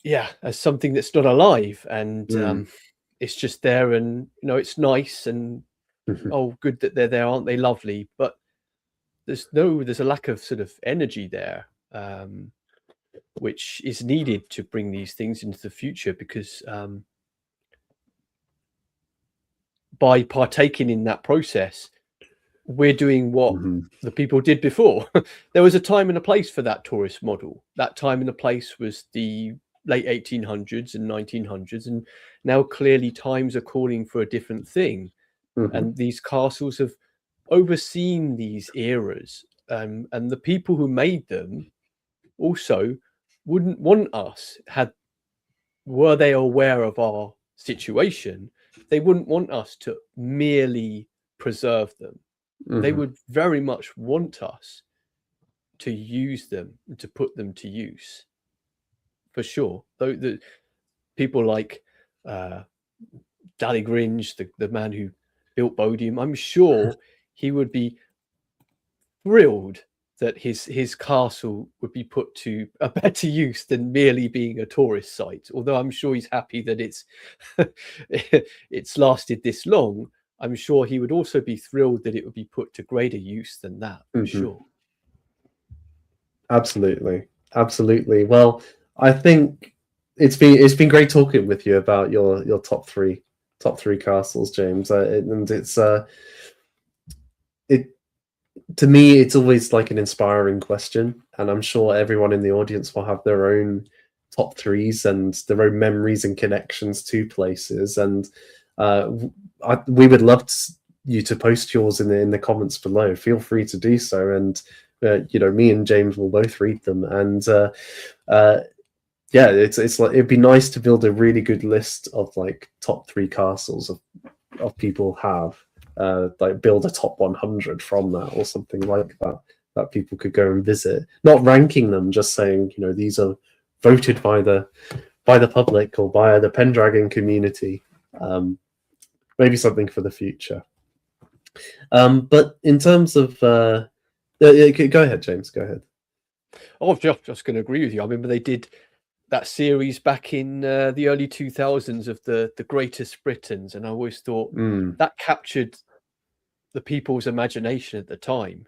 as something that's not alive, and it's just there, and it's nice, and oh, good that they're there, aren't they lovely? But there's a lack of sort of energy there, which is needed to bring these things into the future, because by partaking in that process, we're doing what the people did before. There was a time and a place for that tourist model. That time and the place was the late 1800s and 1900s, and now clearly times are calling for a different thing. And these castles have overseen these eras, and the people who made them also wouldn't want us, were they aware of our situation, they wouldn't want us to merely preserve them. They would very much want us to use them and to put them to use, for sure. Though the people like Dahlgringe, the man who built Bodiam, I'm sure he would be thrilled that his castle would be put to a better use than merely being a tourist site. Although I'm sure he's happy that it's lasted this long, I'm sure he would also be thrilled that it would be put to greater use than that, for sure. Absolutely. Well, I think it's been great talking with you about your top three castles, James. And it to me it's always like an inspiring question, and I'm sure everyone in the audience will have their own top threes and their own memories and connections to places. And uh, we would love you to post yours in the comments below. Feel free to do so, and me and James will both read them. And uh, yeah, it's like it'd be nice to build a really good list of like top three castles of people have. Like build a top 100 from that or something like that that people could go and visit. Not ranking them, just saying these are voted by the public or by the Pendragon community. Maybe something for the future. But in terms of go ahead, James. Go ahead. Oh, I'm just going to agree with you. I remember they did that series back in the early 2000s of the Greatest Britons, and I always thought that captured the people's imagination at the time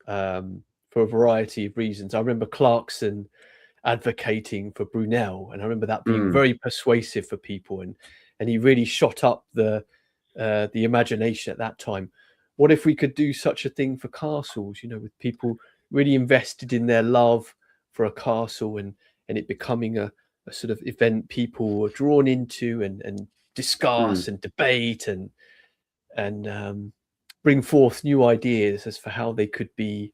for a variety of reasons. I remember Clarkson advocating for Brunel, and I remember that being very persuasive for people, and he really shot up the imagination at that time. What if we could do such a thing for castles, with people really invested in their love for a castle, and it becoming a sort of event people were drawn into and discuss and debate and bring forth new ideas as for how they could be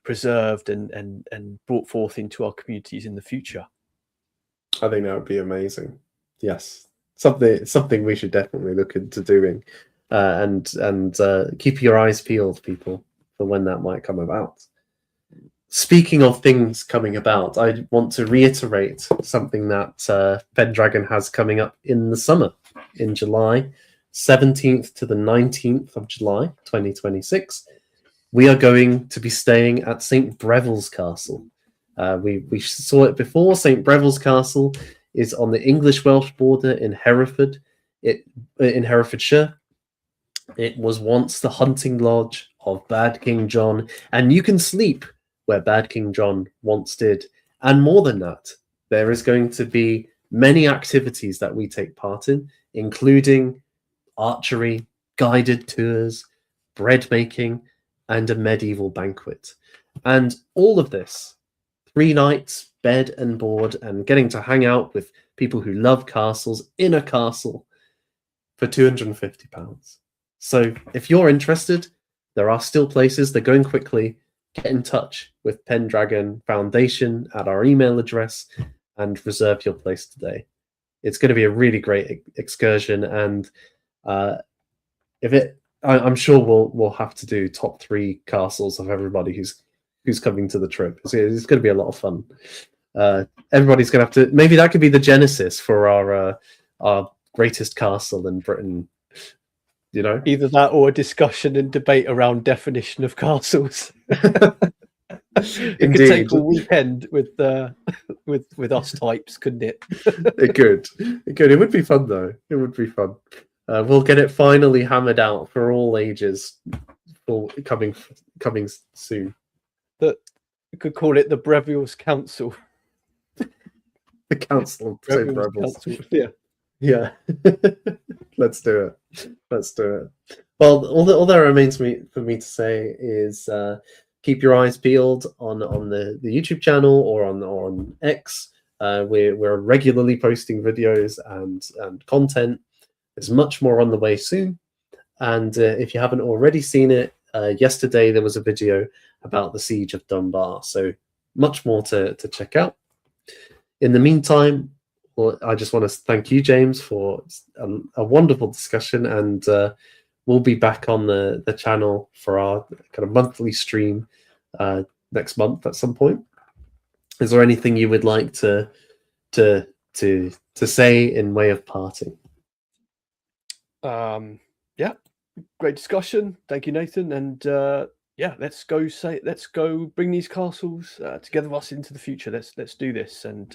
preserved and brought forth into our communities in the future. I think that would be amazing. Yes, something we should definitely look into doing, and keep your eyes peeled, people, for when that might come about. Speaking of things coming about, I want to reiterate something that Pendragon has coming up in the summer, in July 17th to the 19th of July 2026. We are going to be staying at St. Breville's Castle. We saw it before. St. Breville's Castle is on the English-Welsh border in Hereford, in Herefordshire. It was once the hunting lodge of Bad King John, and you can sleep where Bad King John once did. And more than that, there is going to be many activities that we take part in, including archery, guided tours, bread making, and a medieval banquet. And all of this, 3 nights, bed and board, and getting to hang out with people who love castles in a castle for £250. So if you're interested, there are still places. They're going quickly. Get in touch with Pendragon Foundation at our email address and reserve your place today. It's going to be a really great excursion, and I'm sure we'll have to do top 3 castles of everybody who's coming to the trip. It's going to be a lot of fun. Everybody's going to have to. Maybe that could be the genesis for our greatest castle in Britain. Either that or a discussion and debate around definition of castles. It could take a weekend with us types, couldn't it? It could. It would be fun though. It would be fun. We'll get it finally hammered out for all ages, coming soon. That we could call it the Breville's Council. The Council of St. Breville's. Yeah. Let's do it. Well, all that remains for me to say is keep your eyes peeled on the YouTube channel or on X. We're regularly posting videos and content. There's much more on the way soon. And if you haven't already seen it, yesterday there was a video about the Siege of Dunbar. So much more to check out. In the meantime, well, I just want to thank you, James, for a wonderful discussion, and we'll be back on the channel for our kind of monthly stream next month at some point. Is there anything you would like to say in way of parting? Yeah, great discussion. Thank you, Nathan. And yeah, let's go bring these castles together with us into the future. Let's do this. And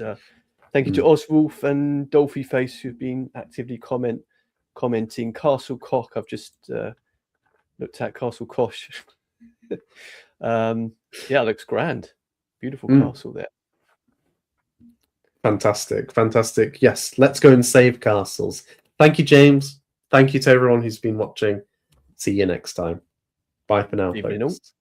thank you to Oswulf and Dolphy Face, who've been actively commenting. Castle Cock, I've just looked at Castle Kosh. Yeah, looks grand. Beautiful castle there. Fantastic, fantastic. Yes, let's go and save castles. Thank you, James. Thank you to everyone who's been watching. See you next time. Bye for now, Evening all. folks.